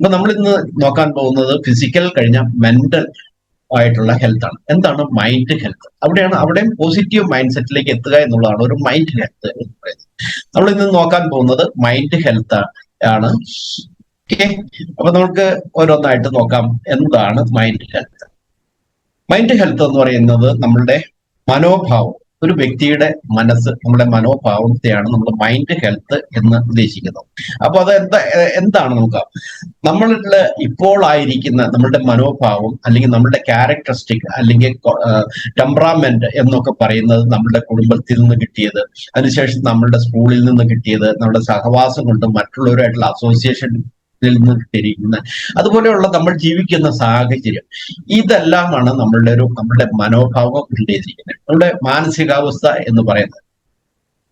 അപ്പൊ നമ്മൾ ഇന്ന് നോക്കാൻ പോകുന്നത് ഫിസിക്കൽ കഴിഞ്ഞ മെന്റൽ ആയിട്ടുള്ള ഹെൽത്ത് ആണ്. എന്താണ് മൈൻഡ് ഹെൽത്ത്? അവിടെയും പോസിറ്റീവ് മൈൻഡ് സെറ്റിലേക്ക് എത്തുക എന്നുള്ളതാണ് ഒരു മൈൻഡ് ഹെൽത്ത് എന്ന് പറയുന്നത്. നമ്മൾ ഇന്ന് നോക്കാൻ പോകുന്നത് മൈൻഡ് ഹെൽത്ത് ആണ്. ഓക്കെ, അപ്പൊ നമുക്ക് ഓരോന്നായിട്ട് നോക്കാം. എന്താണ് മൈൻഡ് ഹെൽത്ത്? മൈൻഡ് ഹെൽത്ത് എന്ന് പറയുന്നത് നമ്മളുടെ മനോഭാവം, ഒരു വ്യക്തിയുടെ മനസ്സ്, നമ്മുടെ മനോഭാവത്തെയാണ് നമ്മൾ മൈൻഡ് ഹെൽത്ത് എന്ന് ഉദ്ദേശിക്കുന്നത്. അപ്പൊ അത് എന്താണ് നോക്കാം. നമ്മളിൽ ഇപ്പോൾ ആയിരിക്കുന്ന നമ്മളുടെ മനോഭാവം അല്ലെങ്കിൽ നമ്മളുടെ ക്യാരക്ടറിസ്റ്റിക് അല്ലെങ്കിൽ ടെമ്പറാമെന്റ് എന്നൊക്കെ പറയുന്നത് നമ്മളുടെ കുടുംബത്തിൽ നിന്ന് കിട്ടിയത്, അതിനുശേഷം നമ്മളുടെ സ്കൂളിൽ നിന്ന് കിട്ടിയത്, നമ്മുടെ സഹവാസം കൊണ്ട് മറ്റുള്ളവരുമായിട്ടുള്ള അസോസിയേഷൻ നിന്ന് കിട്ടിയിരിക്കുന്ന, അതുപോലെയുള്ള നമ്മൾ ജീവിക്കുന്ന സാഹചര്യം, ഇതെല്ലാമാണ് നമ്മളുടെ മനോഭാവം ഉന്നയിച്ചിരിക്കുന്നത്, നമ്മുടെ മാനസികാവസ്ഥ എന്ന് പറയുന്നത്.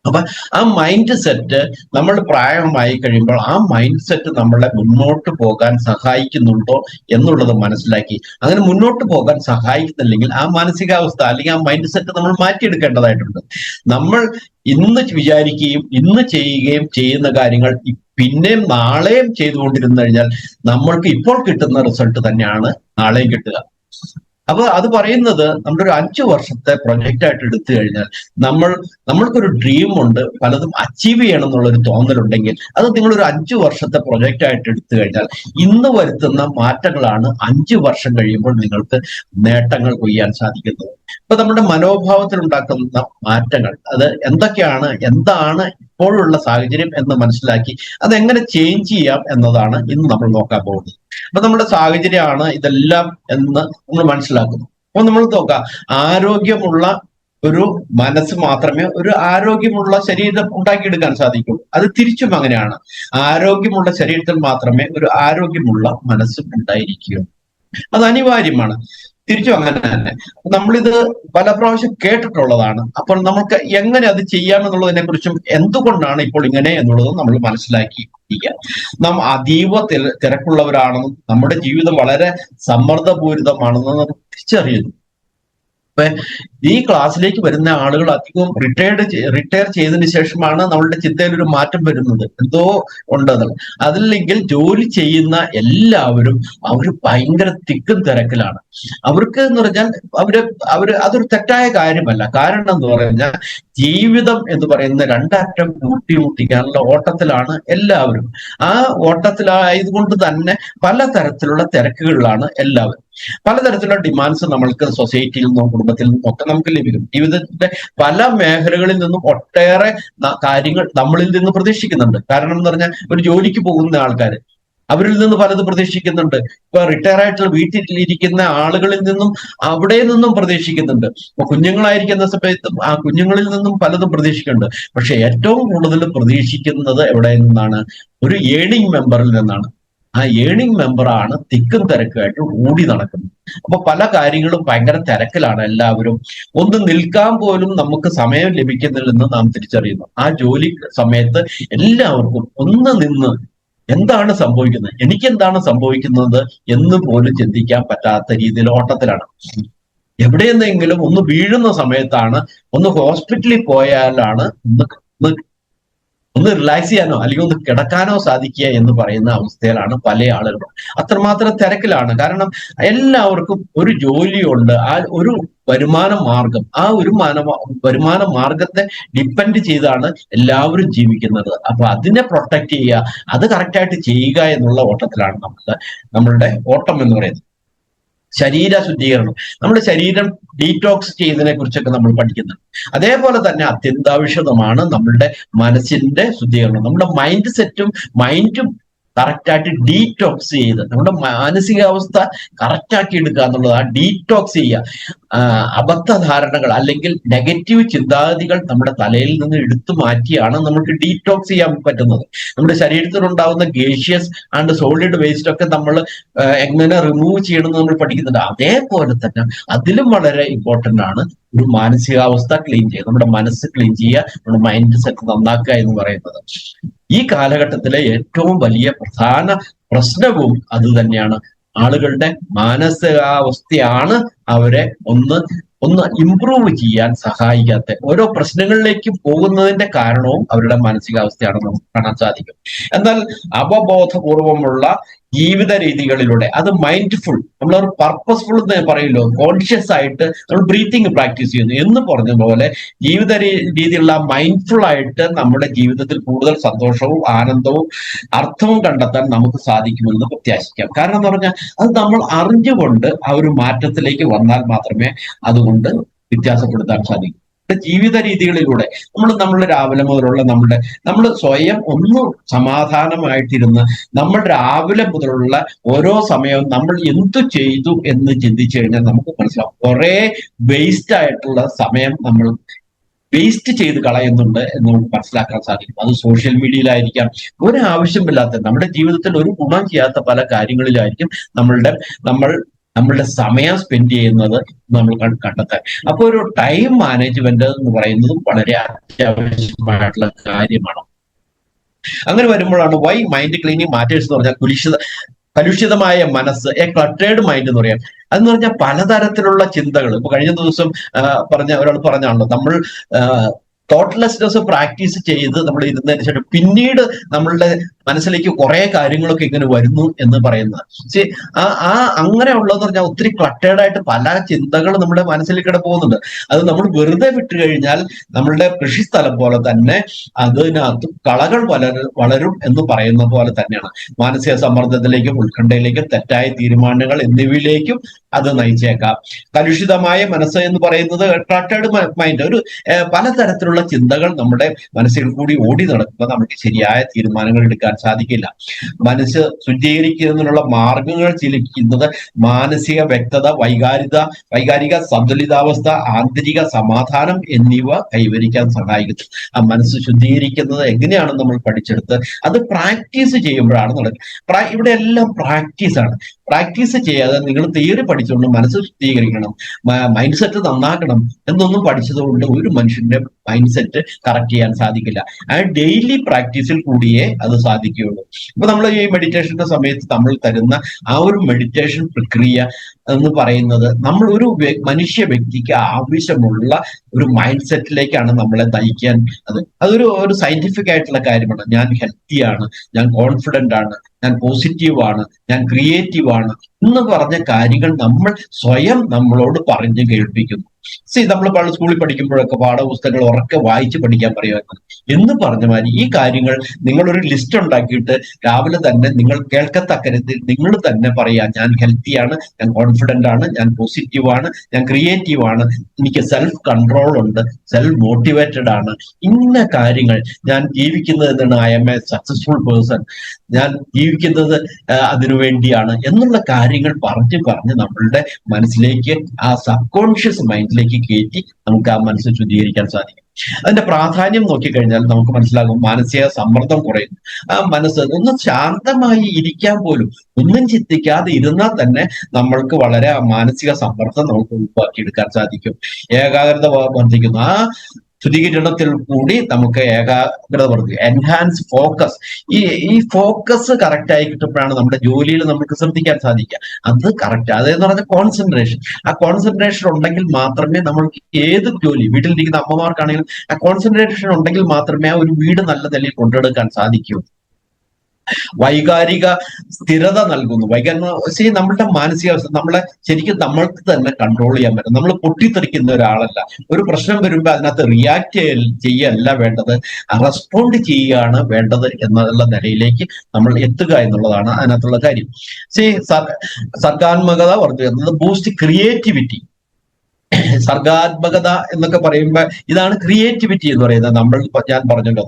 അപ്പൊ ആ മൈൻഡ് സെറ്റ് നമ്മൾ പ്രായമായി കഴിയുമ്പോൾ ആ മൈൻഡ് സെറ്റ് നമ്മളെ മുന്നോട്ട് പോകാൻ സഹായിക്കുന്നുണ്ടോ എന്നുള്ളത് മനസ്സിലാക്കി, അങ്ങനെ മുന്നോട്ട് പോകാൻ സഹായിക്കുന്നില്ലെങ്കിൽ ആ മാനസികാവസ്ഥ അല്ലെങ്കിൽ ആ മൈൻഡ് സെറ്റ് നമ്മൾ മാറ്റിയെടുക്കേണ്ടതായിട്ടുണ്ട്. നമ്മൾ ഇന്ന് വിചാരിക്കുകയും ഇന്ന് ചെയ്യുകയും ചെയ്യുന്ന കാര്യങ്ങൾ പിന്നെയും നാളെയും ചെയ്തുകൊണ്ടിരുന്നു കഴിഞ്ഞാൽ നമ്മൾക്ക് ഇപ്പോൾ കിട്ടുന്ന റിസൾട്ട് തന്നെയാണ് നാളെയും കിട്ടുക. അപ്പൊ അത് പറയുന്നത് നമ്മുടെ ഒരു 5 വർഷത്തെ പ്രൊജക്റ്റ് ആയിട്ട് എടുത്തു കഴിഞ്ഞാൽ നമ്മൾക്കൊരു ഡ്രീം ഉണ്ട്, പലതും അച്ചീവ് ചെയ്യണം എന്നുള്ളൊരു തോന്നലുണ്ടെങ്കിൽ അത് നിങ്ങളൊരു 5 വർഷത്തെ പ്രൊജക്റ്റ് ആയിട്ട് എടുത്തു കഴിഞ്ഞാൽ ഇന്ന് വരുത്തുന്ന മാറ്റങ്ങളാണ് 5 വർഷം കഴിയുമ്പോൾ നിങ്ങൾക്ക് നേട്ടങ്ങൾ കൊയ്യാൻ സാധിക്കുന്നത്. ഇപ്പൊ നമ്മുടെ മനോഭാവത്തിൽ ഉണ്ടാക്കുന്ന മാറ്റങ്ങൾ അത് എന്താണ് ഇപ്പോഴുള്ള സാഹചര്യം എന്ന് മനസ്സിലാക്കി അതെങ്ങനെ ചേഞ്ച് ചെയ്യാം എന്നതാണ് ഇന്ന് നമ്മൾ നോക്കാൻ പോകുന്നത്. അപ്പൊ നമ്മുടെ സാഹചര്യമാണ് ഇതെല്ലാം എന്ന് നമ്മൾ മനസ്സിലാക്കുന്നു. അപ്പൊ നമ്മൾ നോക്കാം, ആരോഗ്യമുള്ള ഒരു മനസ്സ് മാത്രമേ ഒരു ആരോഗ്യമുള്ള ശരീരം ഉണ്ടാക്കിയെടുക്കാൻ സാധിക്കൂ. അത് തിരിച്ചും അങ്ങനെയാണ്. ആരോഗ്യമുള്ള ശരീരത്തിൽ മാത്രമേ ഒരു ആരോഗ്യമുള്ള മനസ്സും ഉണ്ടായിരിക്കൂ. അത് അനിവാര്യമാണ്. തിരിച്ചും അങ്ങനെ തന്നെ. നമ്മളിത് പല പ്രാവശ്യം കേട്ടിട്ടുള്ളതാണ്. അപ്പോൾ നമുക്ക് എങ്ങനെ അത് ചെയ്യാമെന്നുള്ളതിനെ കുറിച്ചും എന്തുകൊണ്ടാണ് ഇപ്പോൾ ഇങ്ങനെ എന്നുള്ളതും നമ്മൾ മനസ്സിലാക്കിയിരിക്കുക. നാം അതീവ തിരക്കുള്ളവരാണെന്നും നമ്മുടെ ജീവിതം വളരെ സമ്മർദ്ദപൂരിതമാണെന്നും നമ്മൾ തിരിച്ചറിയുന്നു. ഇപ്പൊ ഈ ക്ലാസ്സിലേക്ക് വരുന്ന ആളുകൾ അധികവും റിട്ടയർ ചെയ്തതിനു ശേഷമാണ് നമ്മളുടെ ചിന്തയിൽ ഒരു മാറ്റം വരുന്നത്. എന്തോ ഉണ്ടെന്ന്. അതില്ലെങ്കിൽ ജോലി ചെയ്യുന്ന എല്ലാവരും അവര് ഭയങ്കര തിക്കും തിരക്കിലാണ്. അവർക്ക് എന്ന് പറഞ്ഞാൽ അവര് അതൊരു തെറ്റായ കാര്യമല്ല. കാരണം എന്ന് പറഞ്ഞാൽ ജീവിതം എന്ന് പറയുന്ന രണ്ടറ്റം കൂട്ടിമുട്ടിക്കാനുള്ള ഓട്ടത്തിലാണ് എല്ലാവരും. ആ ഓട്ടത്തിലായതുകൊണ്ട് തന്നെ പലതരത്തിലുള്ള തിരക്കുകളിലാണ് എല്ലാവരും. പലതരത്തിലുള്ള ഡിമാൻഡ്സ് നമ്മൾക്ക് സൊസൈറ്റിയിൽ നിന്നും കുടുംബത്തിൽ നിന്നും ഒക്കെ നമുക്ക് ലഭിക്കും. ജീവിതത്തിന്റെ പല മേഖലകളിൽ നിന്നും ഒട്ടേറെ കാര്യങ്ങൾ നമ്മളിൽ നിന്ന് പ്രതീക്ഷിക്കുന്നുണ്ട്. കാരണം എന്ന് പറഞ്ഞാൽ ഒരു ജോലിക്ക് പോകുന്ന ആൾക്കാർ അവരിൽ നിന്ന് പലതും പ്രതീക്ഷിക്കുന്നുണ്ട്. ഇപ്പൊ റിട്ടയർ ആയിട്ടുള്ള വീട്ടിലിരിക്കുന്ന ആളുകളിൽ നിന്നും അവിടെ നിന്നും പ്രതീക്ഷിക്കുന്നുണ്ട്. ഇപ്പൊ കുഞ്ഞുങ്ങളായിരിക്കുന്ന സമയത്തും ആ കുഞ്ഞുങ്ങളിൽ നിന്നും പലതും പ്രതീക്ഷിക്കുന്നുണ്ട്. പക്ഷെ ഏറ്റവും കൂടുതൽ പ്രതീക്ഷിക്കുന്നത് എവിടെ നിന്നാണ്? ഒരു ഏണിംഗ് മെമ്പറിൽ നിന്നാണ്. ആ ഏണിംഗ് മെമ്പറാണ് തിക്കും തിരക്കുമായിട്ട് ഓടി നടക്കുന്നത്. അപ്പൊ പല കാര്യങ്ങളും ഭയങ്കര തിരക്കിലാണ് എല്ലാവരും. ഒന്ന് നിൽക്കാൻ പോലും നമുക്ക് സമയം ലഭിക്കുന്നില്ലെന്ന് നാം തിരിച്ചറിയുന്നു. ആ ജോലി സമയത്ത് എല്ലാവർക്കും ഒന്ന് നിന്ന് എന്താണ് സംഭവിക്കുന്നത്, എനിക്കെന്താണ് സംഭവിക്കുന്നത് എന്ന് പോലും ചിന്തിക്കാൻ പറ്റാത്ത രീതിയിൽ ഓട്ടത്തിലാണ്. എവിടെയെന്നെങ്കിലും ഒന്ന് വീഴുന്ന സമയത്താണ്, ഒന്ന് ഹോസ്പിറ്റലിൽ പോയാലാണ് ഒന്ന് റിലാക്സ് ചെയ്യാനോ അല്ലെങ്കിൽ ഒന്ന് കിടക്കാനോ സാധിക്കുക എന്ന് പറയുന്ന അവസ്ഥയിലാണ് പല ആളുകളും. അത്രമാത്രം തിരക്കിലാണ്. കാരണം എല്ലാവർക്കും ഒരു ജോലിയുണ്ട്, ആ ഒരു വരുമാന മാർഗം, ആ ഒരു വരുമാന മാർഗത്തെ ഡിപ്പെൻഡ് ചെയ്താണ് എല്ലാവരും ജീവിക്കുന്നത്. അപ്പൊ അതിനെ പ്രൊട്ടക്ട് ചെയ്യുക, അത് കറക്റ്റായിട്ട് ചെയ്യുക എന്നുള്ള ഓട്ടത്തിലാണ് നമ്മളുടെ ഓട്ടം എന്ന് പറയുന്നത്. ശരീര ശുദ്ധീകരണം, നമ്മുടെ ശരീരം ഡീറ്റോക്സ് ചെയ്യുന്നതിനെ കുറിച്ചൊക്കെ നമ്മൾ പഠിക്കുന്നുണ്ട്. അതേപോലെ തന്നെ അത്യന്താപേക്ഷിതമാണ് നമ്മളുടെ മനസ്സിന്റെ ശുദ്ധീകരണം. നമ്മുടെ മൈൻഡ് സെറ്റും മൈൻഡും കറക്റ്റായിട്ട് ഡീറ്റോക്സ് ചെയ്ത് നമ്മുടെ മാനസികാവസ്ഥ കറക്റ്റാക്കി എടുക്കുക എന്നുള്ളത്. ആ ഡീറ്റോക്സ് ചെയ്യുക, അബദ്ധധാരണകൾ അല്ലെങ്കിൽ നെഗറ്റീവ് ചിന്താഗതികൾ നമ്മുടെ തലയിൽ നിന്ന് എടുത്തു മാറ്റിയാണ് നമുക്ക് ഡീറ്റോക്സ് ചെയ്യാൻ പറ്റുന്നത്. നമ്മുടെ ശരീരത്തിലുണ്ടാകുന്ന ഗേഷ്യസ് ആൻഡ് സോളിഡ് വേസ്റ്റ് ഒക്കെ നമ്മൾ എങ്ങനെ റിമൂവ് ചെയ്യണമെന്ന് നമ്മൾ പഠിക്കുന്നുണ്ട്. അതേപോലെ തന്നെ അതിലും വളരെ ഇമ്പോർട്ടന്റ് ആണ് ഒരു മാനസികാവസ്ഥ ക്ലീൻ ചെയ്യുക, നമ്മുടെ മനസ്സ് ക്ലീൻ ചെയ്യുക, നമ്മുടെ മൈൻഡ് സെറ്റ് നന്നാക്കുക എന്ന് പറയുന്നത്. ഈ കാലഘട്ടത്തിലെ ഏറ്റവും വലിയ പ്രധാന പ്രശ്നവും അത് തന്നെയാണ്. ആളുകളുടെ മാനസികാവസ്ഥയാണ് അവരെ ഒന്ന് ഇംപ്രൂവ് ചെയ്യാൻ സഹായിക്കാത്ത. ഓരോ പ്രശ്നങ്ങളിലേക്ക് പോകുന്നതിന്റെ കാരണവും അവരുടെ മാനസികാവസ്ഥയാണെന്ന് നമുക്ക് കാണാൻ സാധിക്കും. എന്നാൽ അവബോധപൂർവമുള്ള ജീവിത രീതികളിലൂടെ, അത് മൈൻഡ്ഫുൾ, നമ്മളൊരു പർപ്പസ്ഫുൾ എന്ന് പറയല്ലോ, കോൺഷ്യസ് ആയിട്ട് നമ്മൾ ബ്രീത്തിങ് പ്രാക്ടീസ് ചെയ്യുന്നു എന്ന് പറഞ്ഞ പോലെ ജീവിത രീതിയിലുള്ള മൈൻഡ്ഫുൾ ആയിട്ട് നമ്മുടെ ജീവിതത്തിൽ കൂടുതൽ സന്തോഷവും ആനന്ദവും അർത്ഥവും കണ്ടെത്താൻ നമുക്ക് സാധിക്കുമെന്ന് പ്രത്യാശിക്കാം. കാരണം എന്ന് പറഞ്ഞാൽ അത് നമ്മൾ അറിഞ്ഞുകൊണ്ട് ആ ഒരു മാറ്റത്തിലേക്ക് വന്നാൽ മാത്രമേ അതുകൊണ്ട് വ്യത്യാസപ്പെടുത്താൻ സാധിക്കൂ. ജീവിത രീതികളിലൂടെ നമ്മൾ രാവിലെ മുതലുള്ള നമ്മൾ സ്വയം ഒന്ന് സമാധാനമായിട്ടിരുന്ന് നമ്മൾ രാവിലെ മുതലുള്ള ഓരോ സമയവും നമ്മൾ എന്തു ചെയ്തു എന്ന് ചിന്തിച്ചു കഴിഞ്ഞാൽ നമുക്ക് മനസ്സിലാവും കുറെ വേസ്റ്റ് ആയിട്ടുള്ള സമയം നമ്മൾ വേസ്റ്റ് ചെയ്ത് കളയുന്നുണ്ട് എന്ന് നമുക്ക് മനസ്സിലാക്കാൻ സാധിക്കും. അത് സോഷ്യൽ മീഡിയയിലായിരിക്കാം, ഒരു ആവശ്യമില്ലാത്ത നമ്മുടെ ജീവിതത്തിൽ ഒരു ഗുണം ചെയ്യാത്ത പല കാര്യങ്ങളിലായിരിക്കും നമ്മൾ നമ്മളുടെ സമയം സ്പെൻഡ് ചെയ്യുന്നത് നമ്മൾ കണ്ടെത്താൻ. അപ്പോൾ ഒരു ടൈം മാനേജ്മെന്റ് എന്ന് പറയുന്നതും വളരെ അത്യാവശ്യമായിട്ടുള്ള കാര്യമാണ്. അങ്ങനെ വരുമ്പോഴാണ് വൈ മൈൻഡ് ക്ലീനിങ് മാറ്റേഴ്സ് എന്ന് പറഞ്ഞാൽ കലുഷിതമായ മനസ്സ്, ക്ലട്ടേർഡ് മൈൻഡ് എന്ന് പറയാം. അതെന്ന് പറഞ്ഞാൽ പലതരത്തിലുള്ള ചിന്തകൾ. ഇപ്പൊ കഴിഞ്ഞ ദിവസം ഒരാൾ പറഞ്ഞാണല്ലോ, നമ്മൾ തോട്ട്ലെസ്നെസ് പ്രാക്ടീസ് ചെയ്ത് നമ്മൾ ഇരുന്നതിന് ശേഷം പിന്നീട് നമ്മളുടെ മനസ്സിലേക്ക് കുറെ കാര്യങ്ങളൊക്കെ ഇങ്ങനെ വരുന്നു എന്ന് പറയുന്നത്. അങ്ങനെ ഉള്ളതെന്ന് പറഞ്ഞാൽ ഒത്തിരി ക്ലട്ടേർഡ് ആയിട്ട് പല ചിന്തകൾ നമ്മുടെ മനസ്സിലേക്കിടെ പോകുന്നുണ്ട്. അത് നമ്മൾ വെറുതെ വിട്ടു കഴിഞ്ഞാൽ നമ്മളുടെ കൃഷിസ്ഥലം പോലെ തന്നെ അതിനകത്ത് കളകൾ വളരും എന്ന് പറയുന്ന പോലെ തന്നെയാണ്. മാനസിക സമ്മർദ്ദത്തിലേക്കും ഉത്കണ്ഠയിലേക്കും തെറ്റായ തീരുമാനങ്ങൾ എന്നിവയിലേക്കും അത് നയിച്ചേക്കാം. കലുഷിതമായ മനസ്സ് എന്ന് പറയുന്നത് ക്ലട്ടേർഡ് മൈൻഡ്, ഒരു പലതരത്തിലുള്ള ചിന്തകൾ നമ്മുടെ മനസ്സിൽ കൂടി ഓടി നടക്കുമ്പോൾ നമുക്ക് ശരിയായ തീരുമാനങ്ങൾ എടുക്കാൻ സാധിക്കില്ല. മനസ്സ് ശുദ്ധീകരിക്കുന്നതിനുള്ള മാർഗങ്ങൾ ചിലിക്കുന്നത് മാനസിക വ്യക്തത, വൈകാരിക സന്തുലിതാവസ്ഥ, ആന്തരിക സമാധാനം എന്നിവ കൈവരിക്കാൻ സഹായിക്കുന്നു. ആ മനസ്സ് ശുദ്ധീകരിക്കുന്നത് എങ്ങനെയാണെന്ന് നമ്മൾ പഠിച്ചെടുത്ത് അത് പ്രാക്ടീസ് ചെയ്യുമ്പോഴാണ് നടക്കുന്നത്. ഇവിടെ എല്ലാം പ്രാക്ടീസാണ്. പ്രാക്ടീസ് ചെയ്യാതെ നിങ്ങൾ തിയറി പഠിച്ചുകൊണ്ട് മനസ്സ് ശുദ്ധീകരിക്കണം, മൈൻഡ് സെറ്റ് നന്നാക്കണം എന്നൊന്നും പഠിച്ചതുകൊണ്ട് ഒരു മനുഷ്യന്റെ മൈൻഡ് സെറ്റ് കറക്റ്റ് ചെയ്യാൻ സാധിക്കില്ല. ആ ഡെയിലി പ്രാക്ടീസിൽ കൂടിയേ അത് സാധിക്കുകയുള്ളൂ. ഇപ്പൊ നമ്മൾ ഈ മെഡിറ്റേഷന്റെ സമയത്ത് നമ്മൾ തരുന്ന ആ ഒരു മെഡിറ്റേഷൻ പ്രക്രിയ എന്ന് പറയുന്നത് നമ്മൾ ഒരു മനുഷ്യ വ്യക്തിക്ക് ആവശ്യമുള്ള ഒരു മൈൻഡ് സെറ്റിലേക്കാണ് നമ്മളെ നയിക്കാൻ. അതൊരു സയന്റിഫിക് ആയിട്ടുള്ള കാര്യമാണ്. ഞാൻ ഹെൽത്തിയാണ്, ഞാൻ കോൺഫിഡന്റ് ആണ്, ഞാൻ പോസിറ്റീവ് ആണ്, ഞാൻ ക്രിയേറ്റീവ് ആണ് എന്ന് പറഞ്ഞ കാര്യങ്ങൾ നമ്മൾ സ്വയം നമ്മളോട് പറഞ്ഞു കേൾപ്പിക്കുന്നു. നമ്മൾ സ്കൂളിൽ പഠിക്കുമ്പോഴൊക്കെ പാഠപുസ്തകങ്ങൾ ഉറക്കെ വായിച്ച് പഠിക്കാൻ പറയുമായിരുന്നു എന്ന് പറഞ്ഞ മാതിരി ഈ കാര്യങ്ങൾ നിങ്ങളൊരു ലിസ്റ്റ് ഉണ്ടാക്കിയിട്ട് രാവിലെ തന്നെ നിങ്ങൾ കേൾക്കത്തക്ക രീതിയിൽ നിങ്ങൾ തന്നെ പറയാ, ഞാൻ ഹെൽത്തിയാണ്, ഞാൻ കോൺഫിഡന്റ് ആണ്, ഞാൻ പോസിറ്റീവ് ആണ്, ഞാൻ ക്രിയേറ്റീവ് ആണ്, എനിക്ക് സെൽഫ് കൺട്രോൾ ഉണ്ട്, സെൽഫ് മോട്ടിവേറ്റഡ് ആണ്, ഇന്ന കാര്യങ്ങൾ ഞാൻ ജീവിക്കുന്നത് എന്താണ്, I M A successful person, ഞാൻ ജീവിക്കുന്നത് അതിനു വേണ്ടിയാണ് എന്നുള്ള കാര്യങ്ങൾ പറഞ്ഞ് നമ്മളുടെ മനസ്സിലേക്ക്, ആ സബ് കോൺഷ്യസ് മൈൻഡിലേക്ക് കയറ്റി നമുക്ക് ആ മനസ്സ് ശുദ്ധീകരിക്കാൻ സാധിക്കും. അതിന്റെ പ്രാധാന്യം നോക്കിക്കഴിഞ്ഞാൽ നമുക്ക് മനസ്സിലാകും മാനസിക സമ്മർദ്ദം കുറയുന്നു. ആ മനസ്സ് ഒന്ന് ശാന്തമായി ഇരിക്കാൻ പോലും, ഒന്നും ചിന്തിക്കാതെ ഇരുന്നാൽ തന്നെ നമ്മൾക്ക് വളരെ മാനസിക സമ്മർദ്ദം നമുക്ക് ഒഴിവാക്കിയെടുക്കാൻ സാധിക്കും. ഏകാഗ്രത വർദ്ധിക്കുന്നു. ആ ശുദ്ധീകരണത്തിൽ കൂടി നമുക്ക് ഏകാഗ്രത വർദ്ധിക്കും. Enhance focus. ഈ ഫോക്കസ് കറക്റ്റ് ആയി കിട്ടുമ്പോഴാണ് നമ്മുടെ ജോലിയിൽ നമുക്ക് ശ്രദ്ധിക്കാൻ സാധിക്കുക. അത് കറക്റ്റ്, അതെന്ന് പറഞ്ഞാൽ കോൺസെൻട്രേഷൻ. ആ കോൺസെൻട്രേഷൻ ഉണ്ടെങ്കിൽ മാത്രമേ നമ്മൾക്ക് ഏത് ജോലി, വീട്ടിലിരിക്കുന്ന അമ്മമാർക്കാണെങ്കിലും ആ കോൺസെൻട്രേഷൻ ഉണ്ടെങ്കിൽ മാത്രമേ ആ ഒരു വീട് നല്ല നിലയിൽ കൊണ്ടെടുക്കാൻ സാധിക്കൂ. വൈകാരിക സ്ഥിരത നൽകുന്നു. നമ്മളുടെ മാനസികാവസ്ഥ നമ്മളെ ശരിക്കും നമ്മൾക്ക് തന്നെ കൺട്രോൾ ചെയ്യാൻ പറ്റും. നമ്മൾ പൊട്ടിത്തെറിക്കുന്ന ഒരാളല്ല. ഒരു പ്രശ്നം വരുമ്പോൾ അതിനകത്ത് റിയാക്ട് ചെയ്യല്ല വേണ്ടത്, റെസ്പോണ്ട് ചെയ്യുകയാണ് വേണ്ടത് എന്നുള്ള നിലയിലേക്ക് നമ്മൾ എത്തുക എന്നുള്ളതാണ് അതിനകത്തുള്ള കാര്യം. സർഗാത്മകത വർദ്ധിക്കുന്നത് ബൂസ്റ്റ് ക്രിയേറ്റിവിറ്റി. സർഗാത്മകത എന്നൊക്കെ പറയുമ്പോൾ ഇതാണ് ക്രിയേറ്റിവിറ്റി എന്ന് പറയുന്നത്. ഞാൻ പറഞ്ഞല്ലോ,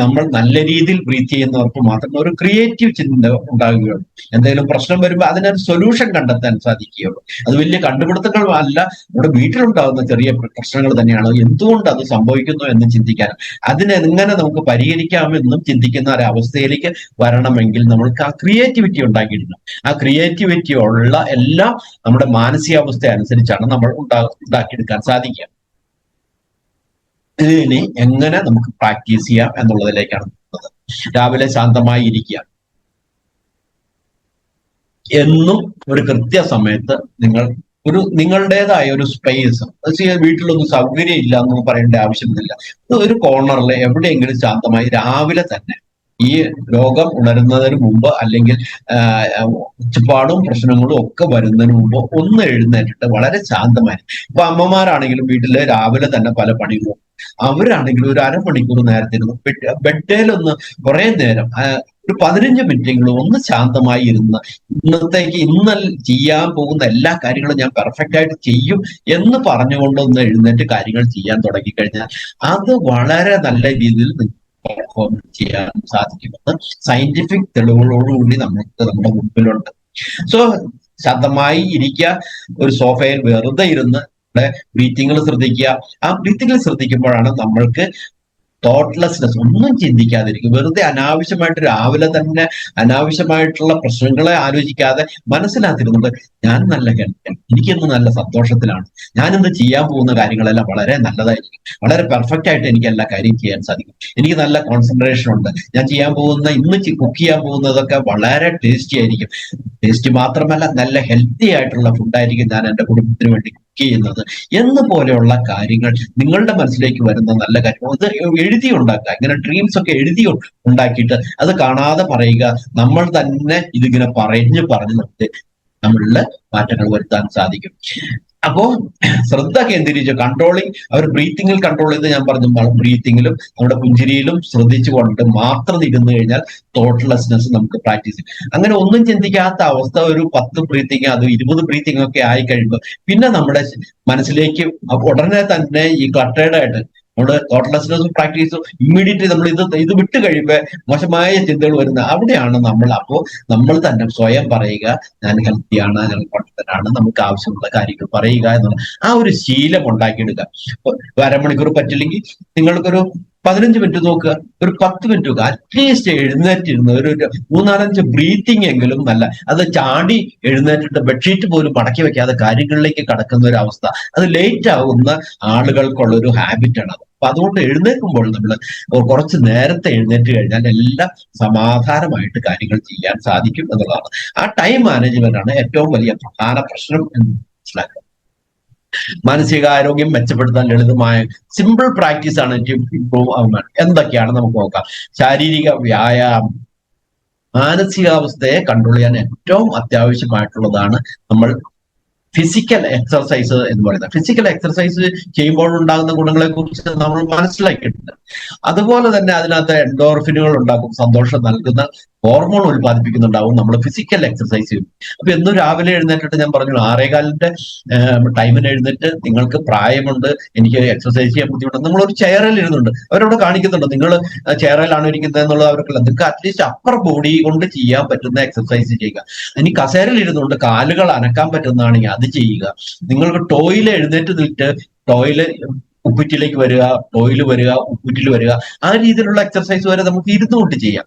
നമ്മൾ നല്ല രീതിയിൽ ബ്രീത്ത് ചെയ്യുന്നവർക്ക് മാത്രമേ ഒരു ക്രിയേറ്റീവ് ചിന്ത ഉണ്ടാകുകയുള്ളൂ. എന്തെങ്കിലും പ്രശ്നം വരുമ്പോൾ അതിനൊരു സൊല്യൂഷൻ കണ്ടെത്താൻ സാധിക്കുകയുള്ളൂ. അത് വലിയ കണ്ടുപിടുത്തങ്ങൾ അല്ല, നമ്മുടെ വീട്ടിലുണ്ടാകുന്ന ചെറിയ പ്രശ്നങ്ങൾ തന്നെയാണ്. എന്തുകൊണ്ട് അത് സംഭവിക്കുന്നു എന്ന് ചിന്തിക്കാനും അതിനെങ്ങനെ നമുക്ക് പരിഹരിക്കാമെന്നും ചിന്തിക്കുന്ന ഒരവസ്ഥയിലേക്ക് വരണമെങ്കിൽ നമ്മൾക്ക് ആ ക്രിയേറ്റിവിറ്റി ഉണ്ടാക്കിയിട്ടുണ്ട്. ആ ക്രിയേറ്റിവിറ്റി ഉള്ള എല്ലാം നമ്മുടെ മാനസികാവസ്ഥ അനുസരിച്ചാണ് നമ്മൾ ഉണ്ടാക്കിയെടുക്കാൻ സാധിക്കുക. ഇതിനെ എങ്ങനെ നമുക്ക് പ്രാക്ടീസ് ചെയ്യാം എന്നുള്ളതിലേക്കാണ് പോകുന്നത്. രാവിലെ ശാന്തമായി ഇരിക്കുക. എന്നും ഒരു കൃത്യസമയത്ത് നിങ്ങളുടേതായ ഒരു സ്പേസ്, വീട്ടിലൊന്നും സൗകര്യം ഇല്ല എന്ന് പറയേണ്ട ആവശ്യമില്ല. ഒരു കോർണറിൽ എവിടെയെങ്കിലും ശാന്തമായി രാവിലെ തന്നെ ഈ രോഗം ഉണരുന്നതിന് മുമ്പ് അല്ലെങ്കിൽ ഒച്ചപ്പാടും പ്രശ്നങ്ങളും ഒക്കെ വരുന്നതിന് മുമ്പ് ഒന്ന് എഴുന്നേറ്റിട്ട് വളരെ ശാന്തമായി. ഇപ്പൊ അമ്മമാരാണെങ്കിലും വീട്ടില് രാവിലെ തന്നെ പല പണികളും, അവരാണെങ്കിലും ഒരു അരമണിക്കൂർ നേരത്തിരുന്ന് ബെഡേലൊന്ന് കുറെ നേരം ഒരു 15 മിനിറ്റെങ്കിലും ഒന്ന് ശാന്തമായി ഇരുന്ന് ഇന്ന് ചെയ്യാൻ പോകുന്ന എല്ലാ കാര്യങ്ങളും ഞാൻ പെർഫെക്റ്റ് ആയിട്ട് ചെയ്യും എന്ന് പറഞ്ഞുകൊണ്ട് ഒന്ന് എഴുന്നേറ്റ് കാര്യങ്ങൾ ചെയ്യാൻ തുടങ്ങിക്കഴിഞ്ഞാൽ അത് വളരെ നല്ല രീതിയിൽ പെർഫോം ചെയ്യാൻ സാധിക്കുമെന്ന് സയന്റിഫിക് തെളിവുകളോടുകൂടി നമ്മുടെ മുമ്പിലുണ്ട്. സോ ശാന്തമായി ഇരിക്കുക, ഒരു സോഫയിൽ വെറുതെ ഇരുന്ന് ബ്രീത്തിങ്ങിൽ ശ്രദ്ധിക്കുക. ആ ബ്രീത്തിങ്ങിൽ ശ്രദ്ധിക്കുമ്പോഴാണ് നമ്മൾക്ക് തോട്ട്ലെസ്നെസ്, ഒന്നും ചിന്തിക്കാതിരിക്കും. വെറുതെ അനാവശ്യമായിട്ട് രാവിലെ തന്നെ അനാവശ്യമായിട്ടുള്ള പ്രശ്നങ്ങളെ ആലോചിക്കാതെ മനസ്സിലാത്തിരുന്നത് ഞാൻ നല്ല ഹെൽത്ത്, എനിക്കിന്ന് നല്ല സന്തോഷത്തിലാണ്, ഞാനിന്ന് ചെയ്യാൻ പോകുന്ന കാര്യങ്ങളെല്ലാം വളരെ നല്ലതായിരിക്കും, വളരെ പെർഫെക്റ്റ് ആയിട്ട് എനിക്ക് എല്ലാ കാര്യം ചെയ്യാൻ സാധിക്കും, എനിക്ക് നല്ല കോൺസെൻട്രേഷൻ ഉണ്ട്, ഞാൻ ചെയ്യാൻ പോകുന്ന ഇന്ന് കുക്ക് ചെയ്യാൻ പോകുന്നതൊക്കെ വളരെ ടേസ്റ്റി ആയിരിക്കും, ടേസ്റ്റി മാത്രമല്ല നല്ല ഹെൽത്തി ആയിട്ടുള്ള ഫുഡായിരിക്കും ഞാൻ എൻ്റെ കുടുംബത്തിന് വേണ്ടി കുക്ക് ചെയ്യുന്നത് എന്ന് പോലെയുള്ള കാര്യങ്ങൾ നിങ്ങളുടെ മനസ്സിലേക്ക് വരുന്ന നല്ല കാര്യം അത് എഴുതി ഉണ്ടാക്കുക. ഇങ്ങനെ ഡ്രീംസ് ഒക്കെ എഴുതി ഉണ്ടാക്കിയിട്ട് അത് കാണാതെ പറയുക. നമ്മൾ തന്നെ ഇതിങ്ങനെ പറഞ്ഞ് നമുക്ക് നമ്മളില് മാറ്റങ്ങൾ വരുത്താൻ സാധിക്കും. അപ്പോ ശ്രദ്ധ കേന്ദ്രീകരിച്ച് കൺട്രോളിങ്, അവർ ബ്രീത്തിങ്ങിൽ കൺട്രോൾ ചെയ്ത് ഞാൻ പറഞ്ഞു, ബ്രീത്തിങ്ങിലും നമ്മുടെ പുഞ്ചിരിയിലും ശ്രദ്ധിച്ചുകൊണ്ട് മാത്രം ഇരുന്ന് കഴിഞ്ഞാൽ തോട്ട്ലെസ്നെസ് നമുക്ക് പ്രാക്ടീസ് ചെയ്യും. അങ്ങനെ ഒന്നും ചിന്തിക്കാത്ത അവസ്ഥ ഒരു 10 ബ്രീത്തിങ് അത് 20 ബ്രീത്തിങ് ഒക്കെ ആയി കഴിയുമ്പോൾ പിന്നെ നമ്മുടെ മനസ്സിലേക്ക് ഉടനെ തന്നെ ഈ ക്ലട്ടേർഡ് ആയിട്ട് നമ്മുടെ തോട്ട്ലെസ്നെസ് പ്രാക്ടീസ് ഇമ്മീഡിയറ്റ്ലി നമ്മൾ ഇത് വിട്ട് കഴിയുമ്പോൾ മോശമായ ചിന്തകൾ വരുന്ന അവിടെയാണ് നമ്മൾ തന്നെ സ്വയം പറയുക, ഞാൻ ഹെൽത്തിയാണ്, ഞാൻ കോൺഫിഡന്റ് ആണ്, നമുക്ക് ആവശ്യമുള്ള കാര്യങ്ങൾ പറയുക എന്നുള്ള ആ ഒരു ശീലം ഉണ്ടാക്കിയെടുക്കുക. അരമണിക്കൂർ പറ്റില്ലെങ്കിൽ നിങ്ങൾക്കൊരു 15 മിനിറ്റ് നോക്കുക, ഒരു 10 മിനിറ്റ് നോക്കുക, അറ്റ്ലീസ്റ്റ് എഴുന്നേറ്റിരുന്ന് ഒരു 3-4-5 ബ്രീത്തിങ് എങ്കിലും നല്ല, അത് ചാടി എഴുന്നേറ്റിട്ട് ബെഡ്ഷീറ്റ് പോലും മടക്കി വെക്കാതെ കാര്യങ്ങളിലേക്ക് കടക്കുന്ന ഒരു അവസ്ഥ, അത് ലേറ്റ് ആവുന്ന ആളുകൾക്കുള്ള ഒരു ഹാബിറ്റാണ് അത്. അപ്പൊ അതുകൊണ്ട് എഴുന്നേൽക്കുമ്പോൾ നമ്മൾ കുറച്ച് നേരത്തെ എഴുന്നേറ്റ് കഴിഞ്ഞാൽ എല്ലാം സമാധാനമായിട്ട് കാര്യങ്ങൾ ചെയ്യാൻ സാധിക്കും എന്നുള്ളതാണ്. ആ ടൈം മാനേജ്മെന്റ് ആണ് ഏറ്റവും വലിയ പ്രധാന പ്രശ്നം എന്ന് മനസ്സിലാക്കുക. മാനസികാരോഗ്യം മെച്ചപ്പെടുത്താൻ ലളിതമായ സിമ്പിൾ പ്രാക്ടീസ് ആണ് ഇംപ്രൂവ് ആവുന്നത്. എന്തൊക്കെയാണ് നമുക്ക് നോക്കാം. ശാരീരിക വ്യായാമം, മാനസികാവസ്ഥയെ കൺട്രോൾ ചെയ്യാൻ ഏറ്റവും അത്യാവശ്യമായിട്ടുള്ളതാണ് നമ്മൾ ഫിസിക്കൽ എക്സർസൈസ് എന്ന് പറയുന്നത്. ഫിസിക്കൽ എക്സർസൈസ് ചെയ്യുമ്പോൾ ഉണ്ടാകുന്ന ഗുണങ്ങളെ കുറിച്ച് നമ്മൾ മനസ്സിലാക്കിയിട്ടുണ്ട്. അതുപോലെ തന്നെ അതിനകത്ത് എൻഡോർഫിനുകൾ ഉണ്ടാക്കും, സന്തോഷം നൽകുന്ന ഹോർമോൺ ഉൽപ്പാദിപ്പിക്കുന്നുണ്ടാവും നമ്മൾ ഫിസിക്കൽ എക്സർസൈസ് ചെയ്യും. അപ്പൊ എന്നും രാവിലെ എഴുന്നേറ്റിട്ട് ഞാൻ പറഞ്ഞു 6:15 ടൈമിന് എഴുന്നേറ്റ്, നിങ്ങൾക്ക് പ്രായമുണ്ട്, എനിക്ക് എക്സർസൈസ് ചെയ്യാൻ ബുദ്ധിമുട്ടുണ്ട്, നമ്മളൊരു ചെയറിൽ ഇരുന്നുണ്ട്, അവരോട് കാണിക്കുന്നുണ്ട് നിങ്ങൾ ചെയറിലാണ് ഇരിക്കുന്നത് എന്നുള്ളത് അവർക്കുള്ള, നിങ്ങൾക്ക് അറ്റ്ലീസ്റ്റ് അപ്പർ ബോഡി കൊണ്ട് ചെയ്യാൻ പറ്റുന്ന എക്സർസൈസ് ചെയ്യുക. ഇനി കസേരയിൽ ഇരുന്നുകൊണ്ട് കാലുകൾ അനക്കാൻ പറ്റുന്നതാണെങ്കിൽ അത് ചെയ്യുക. നിങ്ങൾക്ക് ടോയിൽ എഴുന്നേറ്റ് നിന്നിട്ട് ടോയില് ഉപ്പുറ്റിലേക്ക് വരിക, ടോയിൽ വരിക, ഉപ്പുറ്റിൽ വരിക, ആ രീതിയിലുള്ള എക്സർസൈസ് വരെ നമുക്ക് ഇരുന്നുകൊണ്ട് ചെയ്യാം.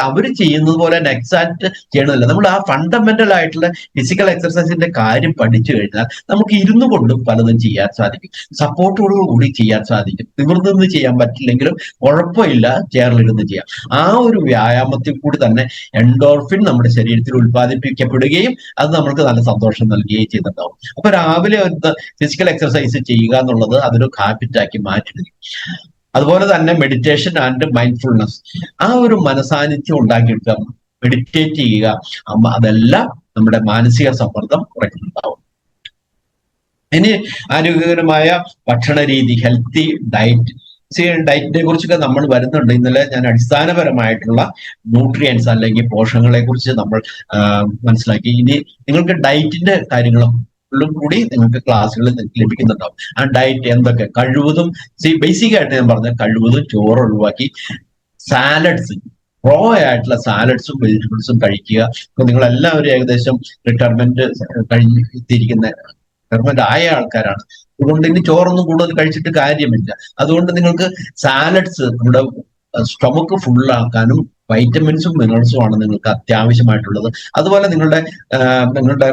അവർ ചെയ്യുന്നത് പോലെ നെക്സാറ്റ് ചെയ്യണമല്ല, നമ്മൾ ആ ഫണ്ടമെന്റൽ ആയിട്ടുള്ള ഫിസിക്കൽ എക്സർസൈസിന്റെ കാര്യം പഠിച്ചു കഴിഞ്ഞാൽ നമുക്ക് ഇരുന്നു കൊണ്ടും പലതും ചെയ്യാൻ സാധിക്കും, സപ്പോർട്ടോടുകൂടി ചെയ്യാൻ സാധിക്കും. നിവർന്ന് ചെയ്യാൻ പറ്റില്ലെങ്കിലും കുഴപ്പമില്ല, ചെയറിലിരുന്ന് ചെയ്യാം. ആ ഒരു വ്യായാമത്തിൽ കൂടി തന്നെ എൻഡോർഫിൻ നമ്മുടെ ശരീരത്തിൽ ഉൽപ്പാദിപ്പിക്കപ്പെടുകയും അത് നമ്മൾക്ക് നല്ല സന്തോഷം നൽകുകയും ചെയ്യുന്നുണ്ടാവും. അപ്പൊ രാവിലെ ഒരു ഫിസിക്കൽ എക്സർസൈസ് ചെയ്യുക എന്നുള്ളത് അതൊരു ഹാബിറ്റാക്കി മാറ്റിയെടുക്കും. അതുപോലെ തന്നെ മെഡിറ്റേഷൻ ആൻഡ് മൈൻഡ്ഫുൾനെസ്, ആ ഒരു മനസാന്നിധ്യം ഉണ്ടാക്കിയെടുക്കുക, മെഡിറ്റേറ്റ് ചെയ്യുക, അതെല്ലാം നമ്മുടെ മാനസിക സമ്മർദ്ദം കുറയ്ക്കുന്നുണ്ടാവും. ഇനി ആരോഗ്യകരമായ ഭക്ഷണ രീതി, ഹെൽത്തി ഡയറ്റ്. ഡയറ്റിനെ കുറിച്ചൊക്കെ നമ്മൾ വരുന്നുണ്ട്. ഇന്നലെ ഞാൻ അടിസ്ഥാനപരമായിട്ടുള്ള ന്യൂട്രിയൻസ് അല്ലെങ്കിൽ പോഷകങ്ങളെ കുറിച്ച് നമ്മൾ മനസ്സിലാക്കി. ഇനി നിങ്ങൾക്ക് ഡയറ്റിന്റെ കാര്യങ്ങളും കൂടി നിങ്ങൾക്ക് ക്ലാസ്സുകളിൽ ലഭിക്കുന്നുണ്ടാവും. ആ ഡയറ്റ് എന്തൊക്കെ, കഴിവതും ബേസിക് ആയിട്ട് ഞാൻ പറഞ്ഞ കഴിവതും ചോറ് ഒഴിവാക്കി സാലഡ്സ്, റോ ആയിട്ടുള്ള സാലഡ്സും വെജിറ്റബിൾസും കഴിക്കുക. ഇപ്പൊ നിങ്ങളെല്ലാവരും ഏകദേശം റിട്ടയർമെന്റ് റിട്ടയർമെന്റ് ആയ ആൾക്കാരാണ്. അതുകൊണ്ട് ഇനി ചോറൊന്നും കൂടുതൽ കഴിച്ചിട്ട് കാര്യമില്ല. അതുകൊണ്ട് നിങ്ങൾക്ക് സാലഡ്സ് നമ്മുടെ സ്റ്റൊമക്ക് ഫുള്ളാക്കാനും വൈറ്റമിൻസും മിനറൽസും ആണ് നിങ്ങൾക്ക് അത്യാവശ്യമായിട്ടുള്ളത്. അതുപോലെ നിങ്ങളുടെ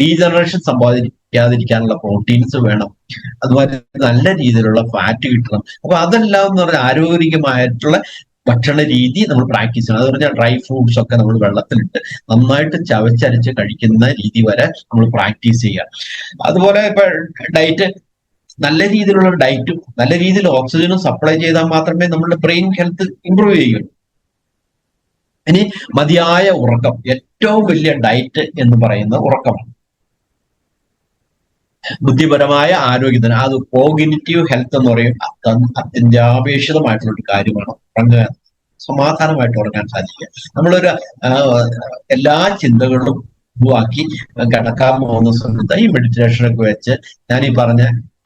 ഡീജനറേഷൻ സംഭവിക്കാതിരിക്കാനുള്ള പ്രോട്ടീൻസ് വേണം. അതുപോലെ നല്ല രീതിയിലുള്ള ഫാറ്റ് കിട്ടണം. അപ്പൊ അതെല്ലാം എന്ന് പറഞ്ഞാൽ ആരോഗ്യമായിട്ടുള്ള ഭക്ഷണ രീതി നമ്മൾ പ്രാക്ടീസ് ചെയ്യണം. അത് പറഞ്ഞാൽ ഡ്രൈ ഫ്രൂട്ട്സ് ഒക്കെ നമ്മൾ വെള്ളത്തിലിട്ട് നന്നായിട്ട് ചവച്ചരച്ച് കഴിക്കുന്ന രീതി വരെ നമ്മൾ പ്രാക്ടീസ് ചെയ്യുക. അതുപോലെ ഇപ്പൊ ഡയറ്റ്, നല്ല രീതിയിലുള്ള ഡയറ്റും നല്ല രീതിയിൽ ഓക്സിജനും സപ്ലൈ ചെയ്താൽ മാത്രമേ നമ്മുടെ ബ്രെയിൻ ഹെൽത്ത് ഇമ്പ്രൂവ് ചെയ്യൂ. ഇനി മതിയായ ഉറക്കം, ഏറ്റവും വലിയ ഡയറ്റ് എന്ന് പറയുന്ന ഉറക്കമാണ്. ബുദ്ധിപരമായ ആരോഗ്യത്തിന്, അത് കോഗ്നിറ്റീവ് ഹെൽത്ത് എന്ന് പറയും, അത്യന്താപേക്ഷിതമായിട്ടുള്ള ഒരു കാര്യമാണ് ഉറങ്ങുക. സമാധാനമായിട്ട് ഉറങ്ങാൻ സാധിക്കുക. നമ്മളൊരു എല്ലാ ചിന്തകളും ഒഴിവാക്കി കിടക്കാൻ പോകുന്ന സമയത്ത് ഈ മെഡിറ്റേഷനൊക്കെ വെച്ച് ഞാൻ ഈ പറഞ്ഞ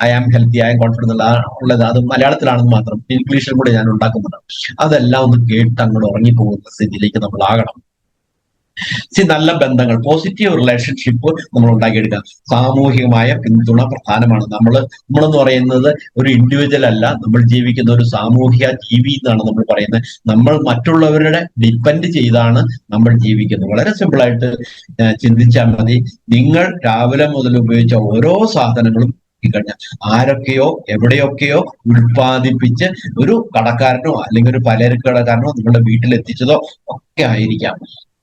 I am healthy, I am confidence ഉള്ളത്, അത് മലയാളത്തിലാണെന്ന് മാത്രം, ഇംഗ്ലീഷിലും കൂടെ ഞാൻ ഉണ്ടാക്കുന്നുണ്ട്. അതെല്ലാം ഒന്ന് കേട്ട് അങ്ങോട്ട് ഉറങ്ങിപ്പോകുന്ന സ്ഥിതിയിലേക്ക് നമ്മൾ ആകണം. നല്ല ബന്ധങ്ങൾ, പോസിറ്റീവ് റിലേഷൻഷിപ്പ് നമ്മൾ ഉണ്ടാക്കിയെടുക്കുക. സാമൂഹികമായ പിന്തുണ പ്രധാനമാണ്. നമ്മളെന്ന് പറയുന്നത് ഒരു ഇൻഡിവിജ്വൽ അല്ല, നമ്മൾ ജീവിക്കുന്ന ഒരു സാമൂഹിക ജീവി എന്നാണ് നമ്മൾ പറയുന്നത്. നമ്മൾ മറ്റുള്ളവരുടെ ഡിപ്പെൻഡ് ചെയ്താണ് നമ്മൾ ജീവിക്കുന്നത്. വളരെ സിമ്പിളായിട്ട് ചിന്തിച്ചാൽ മതി. നിങ്ങൾ രാവിലെ മുതൽ ഉപയോഗിച്ച ഓരോ സാധനങ്ങളും കഴിഞ്ഞാൽ ആരൊക്കെയോ എവിടെയൊക്കെയോ ഉൽപ്പാദിപ്പിച്ച് ഒരു കടക്കാരനോ അല്ലെങ്കിൽ ഒരു പലചരക്ക് കടക്കാരനോ നിങ്ങളുടെ വീട്ടിലെത്തിച്ചതോ ഒക്കെ ആയിരിക്കാം.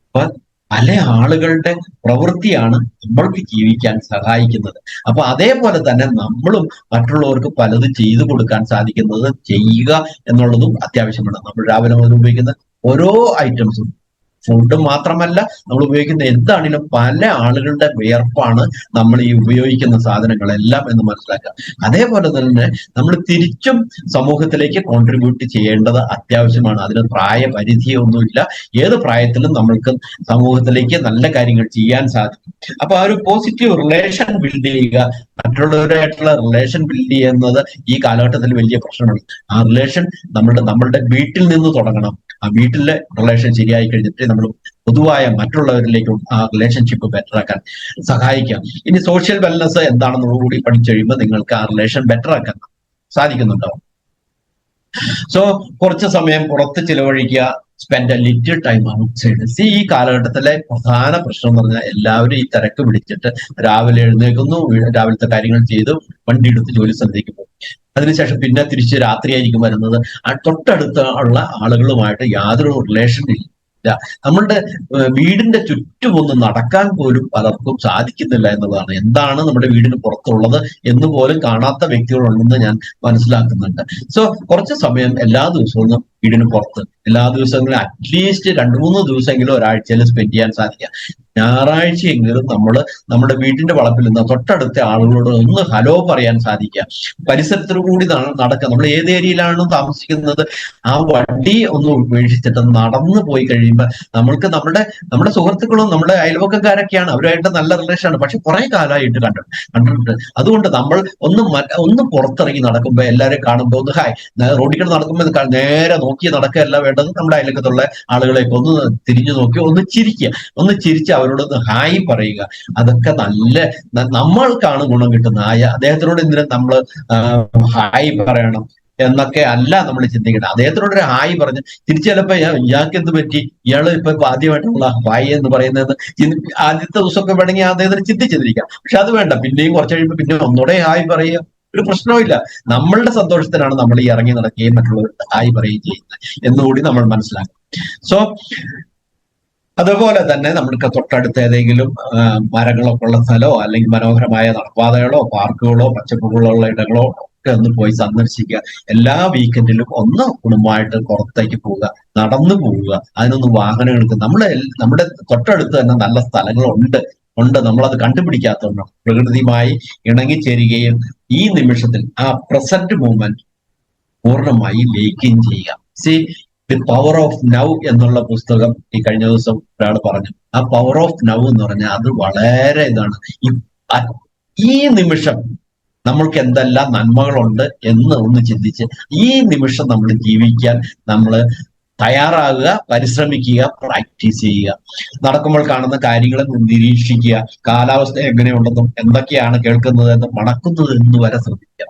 അപ്പൊ പല ആളുകളുടെ പ്രവൃത്തിയാണ് നമ്മൾക്ക് ജീവിക്കാൻ സഹായിക്കുന്നത്. അപ്പൊ അതേപോലെ തന്നെ നമ്മളും മറ്റുള്ളവർക്ക് പലതും ചെയ്തു കൊടുക്കാൻ സാധിക്കുന്നത് ചെയ്യുക എന്നുള്ളതും അത്യാവശ്യമാണ്. നമ്മൾ രാവിലെ മുതൽ ഉപയോഗിക്കുന്ന ഓരോ ഐറ്റംസും, ഫുഡ് മാത്രമല്ല, നമ്മൾ ഉപയോഗിക്കുന്ന എന്താണെങ്കിലും പല ആളുകളുടെ വിയർപ്പാണ് നമ്മൾ ഈ ഉപയോഗിക്കുന്ന സാധനങ്ങളെല്ലാം എന്ന് മനസ്സിലാക്കുക. അതേപോലെ തന്നെ നമ്മൾ തിരിച്ചും സമൂഹത്തിലേക്ക് കോൺട്രിബ്യൂട്ട് ചെയ്യേണ്ടത് അത്യാവശ്യമാണ്. അതിന് പ്രായപരിധിയൊന്നുമില്ല. ഏത് പ്രായത്തിലും നമ്മൾക്ക് സമൂഹത്തിലേക്ക് നല്ല കാര്യങ്ങൾ ചെയ്യാൻ സാധിക്കും. അപ്പൊ ആ ഒരു പോസിറ്റീവ് റിലേഷൻ ബിൽഡ് ചെയ്യുക, മറ്റുള്ളവരായിട്ടുള്ള റിലേഷൻ ബിൽഡ് ചെയ്യുന്നത് ഈ കാലഘട്ടത്തിൽ വലിയ പ്രശ്നമാണ്. ആ റിലേഷൻ നമ്മളുടെ വീട്ടിൽ നിന്ന് തുടങ്ങണം. ആ വീട്ടിലെ റിലേഷൻ ശരിയായി കഴിഞ്ഞിട്ട് നമ്മൾ പൊതുവായ മറ്റുള്ളവരിലേക്ക് ആ റിലേഷൻഷിപ്പ് ബെറ്റർ ആക്കാൻ സഹായിക്കാം. ഇനി സോഷ്യൽ വെൽനസ് എന്താണെന്നുള്ള കൂടി പഠിച്ചു കഴിയുമ്പോൾ നിങ്ങൾക്ക് ആ റിലേഷൻ ബെറ്റർ ആക്കാൻ സാധിക്കുന്നുണ്ടാവും. സോ കുറച്ച് സമയം പുറത്ത് ചിലവഴിക്കുക, spend a little time outside. ഈ കാലഘട്ടത്തിലെ പ്രധാന പ്രശ്നം എന്ന് പറഞ്ഞാൽ എല്ലാവരും ഈ തിരക്ക് പിടിച്ചിട്ട് രാവിലെ എഴുന്നേൽക്കുന്നു, രാവിലത്തെ കാര്യങ്ങൾ ചെയ്ത് വണ്ടി എടുത്ത് ജോലി സ്ഥലത്തേക്ക് പോകും. അതിനുശേഷം പിന്നെ തിരിച്ച് രാത്രിയായിരിക്കും വരുന്നത്. തൊട്ടടുത്ത ഉള്ള ആളുകളുമായിട്ട് യാതൊരു റിലേഷൻ ഇല്ല. നമ്മളുടെ വീടിന്റെ ചുറ്റും ഒന്ന് നടക്കാൻ പോലും പലർക്കും സാധിക്കുന്നില്ല എന്നുള്ളതാണ്. എന്താണ് നമ്മുടെ വീടിന് പുറത്തുള്ളത് എന്ന് പോലും കാണാത്ത വ്യക്തികളുണ്ടെന്ന് ഞാൻ മനസ്സിലാക്കുന്നുണ്ട്. സോ കുറച്ച് സമയം എല്ലാ ദിവസവും വീടിന് പുറത്ത്, എല്ലാ ദിവസങ്ങളും അറ്റ്ലീസ്റ്റ് 2-3 ദിവസമെങ്കിലും ഒരാഴ്ചയിൽ സ്പെൻഡ് ചെയ്യാൻ സാധിക്കുക. ഞായറാഴ്ചയെങ്കിലും നമ്മുടെ വീടിന്റെ വളപ്പിൽ നിന്ന് തൊട്ടടുത്ത ആളുകളോട് ഒന്ന് ഹലോ പറയാൻ സാധിക്കുക. പരിസരത്തിനു കൂടി നടക്കുക. നമ്മൾ ഏത് ഏരിയയിലാണ് താമസിക്കുന്നത് ആ വണ്ടി ഒന്ന് ഉപേക്ഷിച്ചിട്ട് നടന്നു പോയി കഴിയുമ്പോൾ നമ്മൾക്ക് നമ്മുടെ സുഹൃത്തുക്കളും നമ്മുടെ അയൽവക്കക്കാരൊക്കെയാണ്, അവരുമായിട്ട് നല്ല റിലേഷനാണ്. പക്ഷെ കുറെ കാലമായിട്ട് കണ്ടിട്ടുണ്ട്. അതുകൊണ്ട് നമ്മൾ ഒന്ന് പുറത്തിറങ്ങി നടക്കുമ്പോൾ എല്ലാവരെയും കാണുമ്പോൾ ഒന്ന് ഹായ്, റോഡിൽ കൂടെ നടക്കുമ്പോൾ നേരെ നോക്കി നടക്കുകയല്ല വേണ്ടത്. നമ്മുടെ അയൽവക്കത്തുള്ള ആളുകളെയൊക്കെ ഒന്ന് തിരിഞ്ഞു നോക്കി ഒന്ന് ചിരിച്ച് അവരോട് ഹായ് പറയുക. അതൊക്കെ നമ്മൾക്കാണ് ഗുണം കിട്ടുന്നത്. അദ്ദേഹത്തിനോട് എന്തിനാ നമ്മൾ ഹായ് പറയണം എന്നൊക്കെ അല്ല നമ്മൾ ചിന്തിക്കണം. അദ്ദേഹത്തിനോട് ഒരു ഹായ് പറഞ്ഞ് തിരിച്ചു ചിലപ്പോ ഇയാൾക്ക് എന്ത് പറ്റി, ഇയാള് ഇപ്പൊ ആദ്യമായിട്ടുള്ള ഹായ് എന്ന് പറയുന്നത് ആദ്യത്തെ ദിവസമൊക്കെ വേണമെങ്കിൽ അദ്ദേഹത്തിന് ചിന്തിച്ചിരിക്കാം. പക്ഷെ അത് വേണ്ട, പിന്നെയും കുറച്ച് കഴിയുമ്പോൾ പിന്നെ ഒന്നുകൂടെ ഹായ് പറയുക, ഒരു പ്രശ്നവുമില്ല. നമ്മളുടെ സന്തോഷത്തിനാണ് നമ്മൾ ഈ ഇറങ്ങി നടക്കുകയും മറ്റുള്ളവർക്ക് ഹായ് പറയുകയും ചെയ്യുന്നത് എന്നുകൂടി നമ്മൾ മനസ്സിലാക്കും. സോ അതുപോലെ തന്നെ നമ്മൾക്ക് തൊട്ടടുത്ത് ഏതെങ്കിലും മരങ്ങളൊക്കെ ഉള്ള സ്ഥലമോ അല്ലെങ്കിൽ മനോഹരമായ നടപ്പാതകളോ പാർക്കുകളോ പച്ചപ്പുകളോ ഉള്ള ഇടങ്ങളോ ഒക്കെ ഒന്ന് പോയി സന്ദർശിക്കുക. എല്ലാ വീക്കെൻഡിലും ഒന്ന് കുടുംബമായിട്ട് പുറത്തേക്ക് പോവുക, നടന്നു പോവുക. അതിനൊന്നും വാഹനങ്ങൾക്ക് നമ്മുടെ തൊട്ടടുത്ത് തന്നെ നല്ല സ്ഥലങ്ങളുണ്ട്. നമ്മളത് കണ്ടുപിടിക്കാത്തതുകൊണ്ടാണ്. പ്രകൃതിയുമായി ഇണങ്ങിച്ചേരുകയും ഈ നിമിഷത്തിൽ ആ പ്രസന്റ് മൂമെന്റ് പൂർണ്ണമായി ലയിക്കുകയും ചെയ്യുക. ദി പവർ ഓഫ് നൗ എന്നുള്ള പുസ്തകം ഈ കഴിഞ്ഞ ദിവസം ഒരാൾ പറഞ്ഞു. ആ പവർ ഓഫ് നൗ എന്ന് പറഞ്ഞാൽ അത് വളരെ ഇതാണ്. ഈ നിമിഷം നമ്മൾക്ക് എന്തെല്ലാം നന്മകളുണ്ട് എന്ന് ഒന്ന് ചിന്തിച്ച് ഈ നിമിഷം നമ്മൾ ജീവിക്കാൻ നമ്മൾ തയ്യാറാകുക, പരിശ്രമിക്കുക, പ്രാക്ടീസ് ചെയ്യുക. നടക്കുമ്പോൾ കാണുന്ന കാര്യങ്ങളെ നിരീക്ഷിക്കുക, കാലാവസ്ഥ എങ്ങനെയുണ്ടെന്നും എന്തൊക്കെയാണ് കേൾക്കുന്നതെന്നും മണക്കുന്നതെന്ന് വരെ ശ്രദ്ധിക്കുക.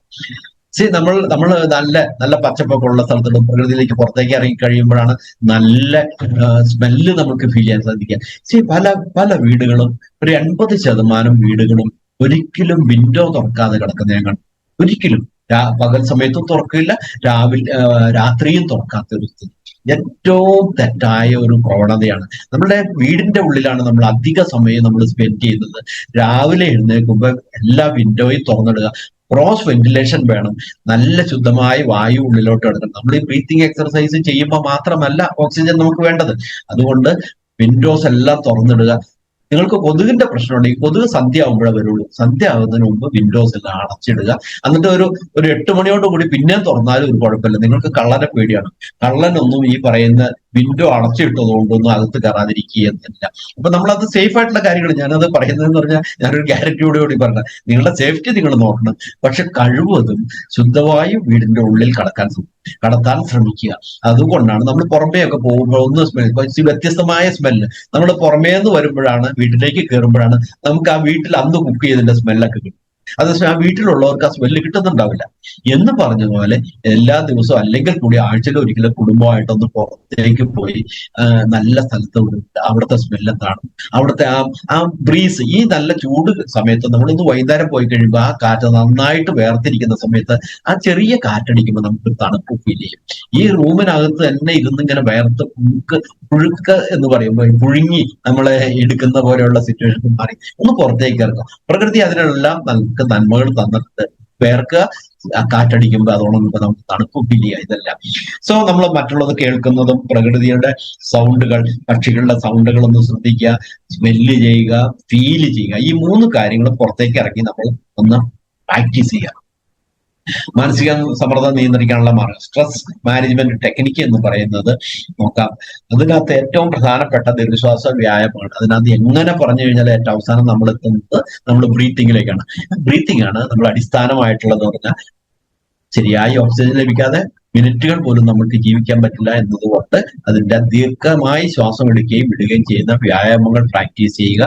നമ്മൾ നല്ല പച്ചപ്പൊക്കെ ഉള്ള സ്ഥലത്തുള്ള പ്രകൃതിയിലേക്ക് പുറത്തേക്ക് ഇറങ്ങി കഴിയുമ്പോഴാണ് നല്ല സ്മെല്ല് നമുക്ക് ഫീൽ ചെയ്യാൻ സാധിക്കുക. പല വീടുകളും, ഒരു 80% വീടുകളും ഒരിക്കലും വിൻഡോ തുറക്കാതെ കിടക്കുന്ന ഞങ്ങൾ ഒരിക്കലും പകൽ സമയത്തും തുറക്കില്ല, രാത്രിയും തുറക്കാത്ത ഒരു സ്ഥിതി ഏറ്റവും തെറ്റായ ഒരു പ്രവണതയാണ്. നമ്മുടെ വീടിന്റെ ഉള്ളിലാണ് നമ്മൾ അധിക സമയം നമ്മൾ സ്പെൻഡ് ചെയ്യുന്നത്. രാവിലെ എഴുന്നേൽക്കുമ്പോൾ എല്ലാ വിൻഡോയും തുറന്നിടുക. ക്രോസ് വെന്റിലേഷൻ വേണം, നല്ല ശുദ്ധമായ വായു ഉള്ളിലോട്ട് എടുക്കണം. നമ്മൾ ഈ ബ്രീത്തിങ് എക്സർസൈസ് ചെയ്യുമ്പോൾ മാത്രമല്ല ഓക്സിജൻ നമുക്ക് വേണ്ടത്. അതുകൊണ്ട് വിൻഡോസ് എല്ലാം തുറന്നിടുക. നിങ്ങൾക്ക് കൊതുകിന്റെ പ്രശ്നമുണ്ടെങ്കിൽ കൊതുക് സന്ധ്യ ആകുമ്പോഴേ വരുള്ളൂ. സന്ധ്യ ആകുന്നതിന് മുമ്പ് വിൻഡോസ് എല്ലാം അടച്ചിടുക. എന്നിട്ട് ഒരു 8 മണിയോട് കൂടി പിന്നെയും തുറന്നാലും ഒരു കുഴപ്പമില്ല. നിങ്ങൾക്ക് കള്ളനെ പേടിയാണ്. കള്ളനൊന്നും ഈ പറയുന്ന വിൻഡോ അടച്ചിട്ടത് കൊണ്ടൊന്നും അകത്ത് കയറാതിരിക്കുകയെന്നില്ല. അപ്പൊ നമ്മളത് സേഫ് ആയിട്ടുള്ള കാര്യങ്ങൾ ഞാനത് പറയുന്നതെന്ന് പറഞ്ഞാൽ ഞാനൊരു ഗ്യാരണ്ടിയോടുകൂടി പറഞ്ഞ നിങ്ങളുടെ സേഫ്റ്റി നിങ്ങൾ നോക്കണം. പക്ഷെ കഴിവതും ശുദ്ധവായു വീടിന്റെ ഉള്ളിൽ കടത്താൻ ശ്രമിക്കുക. അതുകൊണ്ടാണ് നമ്മൾ പുറമേയൊക്കെ പോകുമ്പോൾ ഒന്ന് വ്യത്യസ്തമായ സ്മെല്ല് നമ്മൾ പുറമേ നിന്ന് വരുമ്പോഴാണ്, വീട്ടിലേക്ക് കയറുമ്പോഴാണ് നമുക്ക് ആ വീട്ടിൽ അന്ന് കുക്ക് ചെയ്തതിന്റെ സ്മെല്ലൊക്കെ കിട്ടും. അതേസമയം ആ വീട്ടിലുള്ളവർക്ക് ആ സ്മെല്ല് കിട്ടുന്നുണ്ടാവില്ല. എന്ന് പറഞ്ഞതുപോലെ എല്ലാ ദിവസവും അല്ലെങ്കിൽ കൂടി ആഴ്ചയിൽ ഒരിക്കലും കുടുംബമായിട്ടൊന്ന് പുറത്തേക്ക് പോയി നല്ല സ്ഥലത്ത് അവിടുത്തെ സ്മെല്ല് എന്താണ്, അവിടുത്തെ ആ ബ്രീസ്, ഈ നല്ല ചൂട് സമയത്ത് നമ്മളൊന്ന് വൈകുന്നേരം പോയി കഴിയുമ്പോൾ ആ കാറ്റ് നന്നായിട്ട് വേർതിരിക്കുന്ന സമയത്ത് ആ ചെറിയ കാറ്റടിക്കുമ്പോൾ നമുക്ക് തണുപ്പ് ഫീൽ ചെയ്യും. ഈ റൂമിനകത്ത് തന്നെ ഇരുന്നിങ്ങനെ വേർത്ത് പുഴുക്ക് എന്ന് പറയുമ്പോൾ പുഴുങ്ങി നമ്മളെ എടുക്കുന്ന പോലെയുള്ള സിറ്റുവേഷൻ മാറി ഒന്ന് പുറത്തേക്ക് ഇറങ്ങും. പ്രകൃതി അതിനെല്ലാം നമുക്ക് നന്മകൾ തന്നിട്ട് വേർക്കുക, കാറ്റടിക്കുമ്പോൾ അതോടൊപ്പം നമുക്ക് തണുപ്പ് ഫീൽ ചെയ്യുക, ഇതെല്ലാം. സോ നമ്മൾ മറ്റുള്ളത് കേൾക്കുന്നതും പ്രകൃതിയുടെ സൗണ്ടുകൾ, പക്ഷികളുടെ സൗണ്ടുകൾ ഒന്ന് ശ്രദ്ധിക്കുക, സ്മെല്ല് ചെയ്യുക, ഫീൽ ചെയ്യുക. ഈ 3 കാര്യങ്ങൾ പുറത്തേക്ക് ഇറങ്ങി നമ്മൾ ഒന്ന് പ്രാക്ടീസ് ചെയ്യുക. മാനസിക സമ്മർദ്ദം നിയന്ത്രിക്കാനുള്ള മാർഗം, സ്ട്രെസ് മാനേജ്മെന്റ് ടെക്നിക്ക് എന്ന് പറയുന്നത് നോക്കാം. അതിനകത്ത് ഏറ്റവും പ്രധാനപ്പെട്ട ദീർഘശ്വാസ വ്യായാമമാണ്. അതിനകത്ത് എങ്ങനെ പറഞ്ഞു കഴിഞ്ഞാൽ ഏറ്റവും അവസാനം നമ്മൾ എത്തുന്നത് നമ്മൾ ബ്രീത്തിങ്ങിലേക്കാണ്. ബ്രീത്തിങ് ആണ് നമ്മൾ അടിസ്ഥാനമായിട്ടുള്ളത് പറഞ്ഞാൽ ശരിയായി ഓക്സിജൻ ലഭിക്കാതെ മിനിറ്റുകൾ പോലും നമുക്ക് ജീവിക്കാൻ പറ്റില്ല എന്നതുകൊണ്ട് അതിന്റെ ദീർഘമായി ശ്വാസം എടുക്കുകയും വിടുകയും ചെയ്യുന്ന വ്യായാമങ്ങൾ പ്രാക്ടീസ് ചെയ്യുക.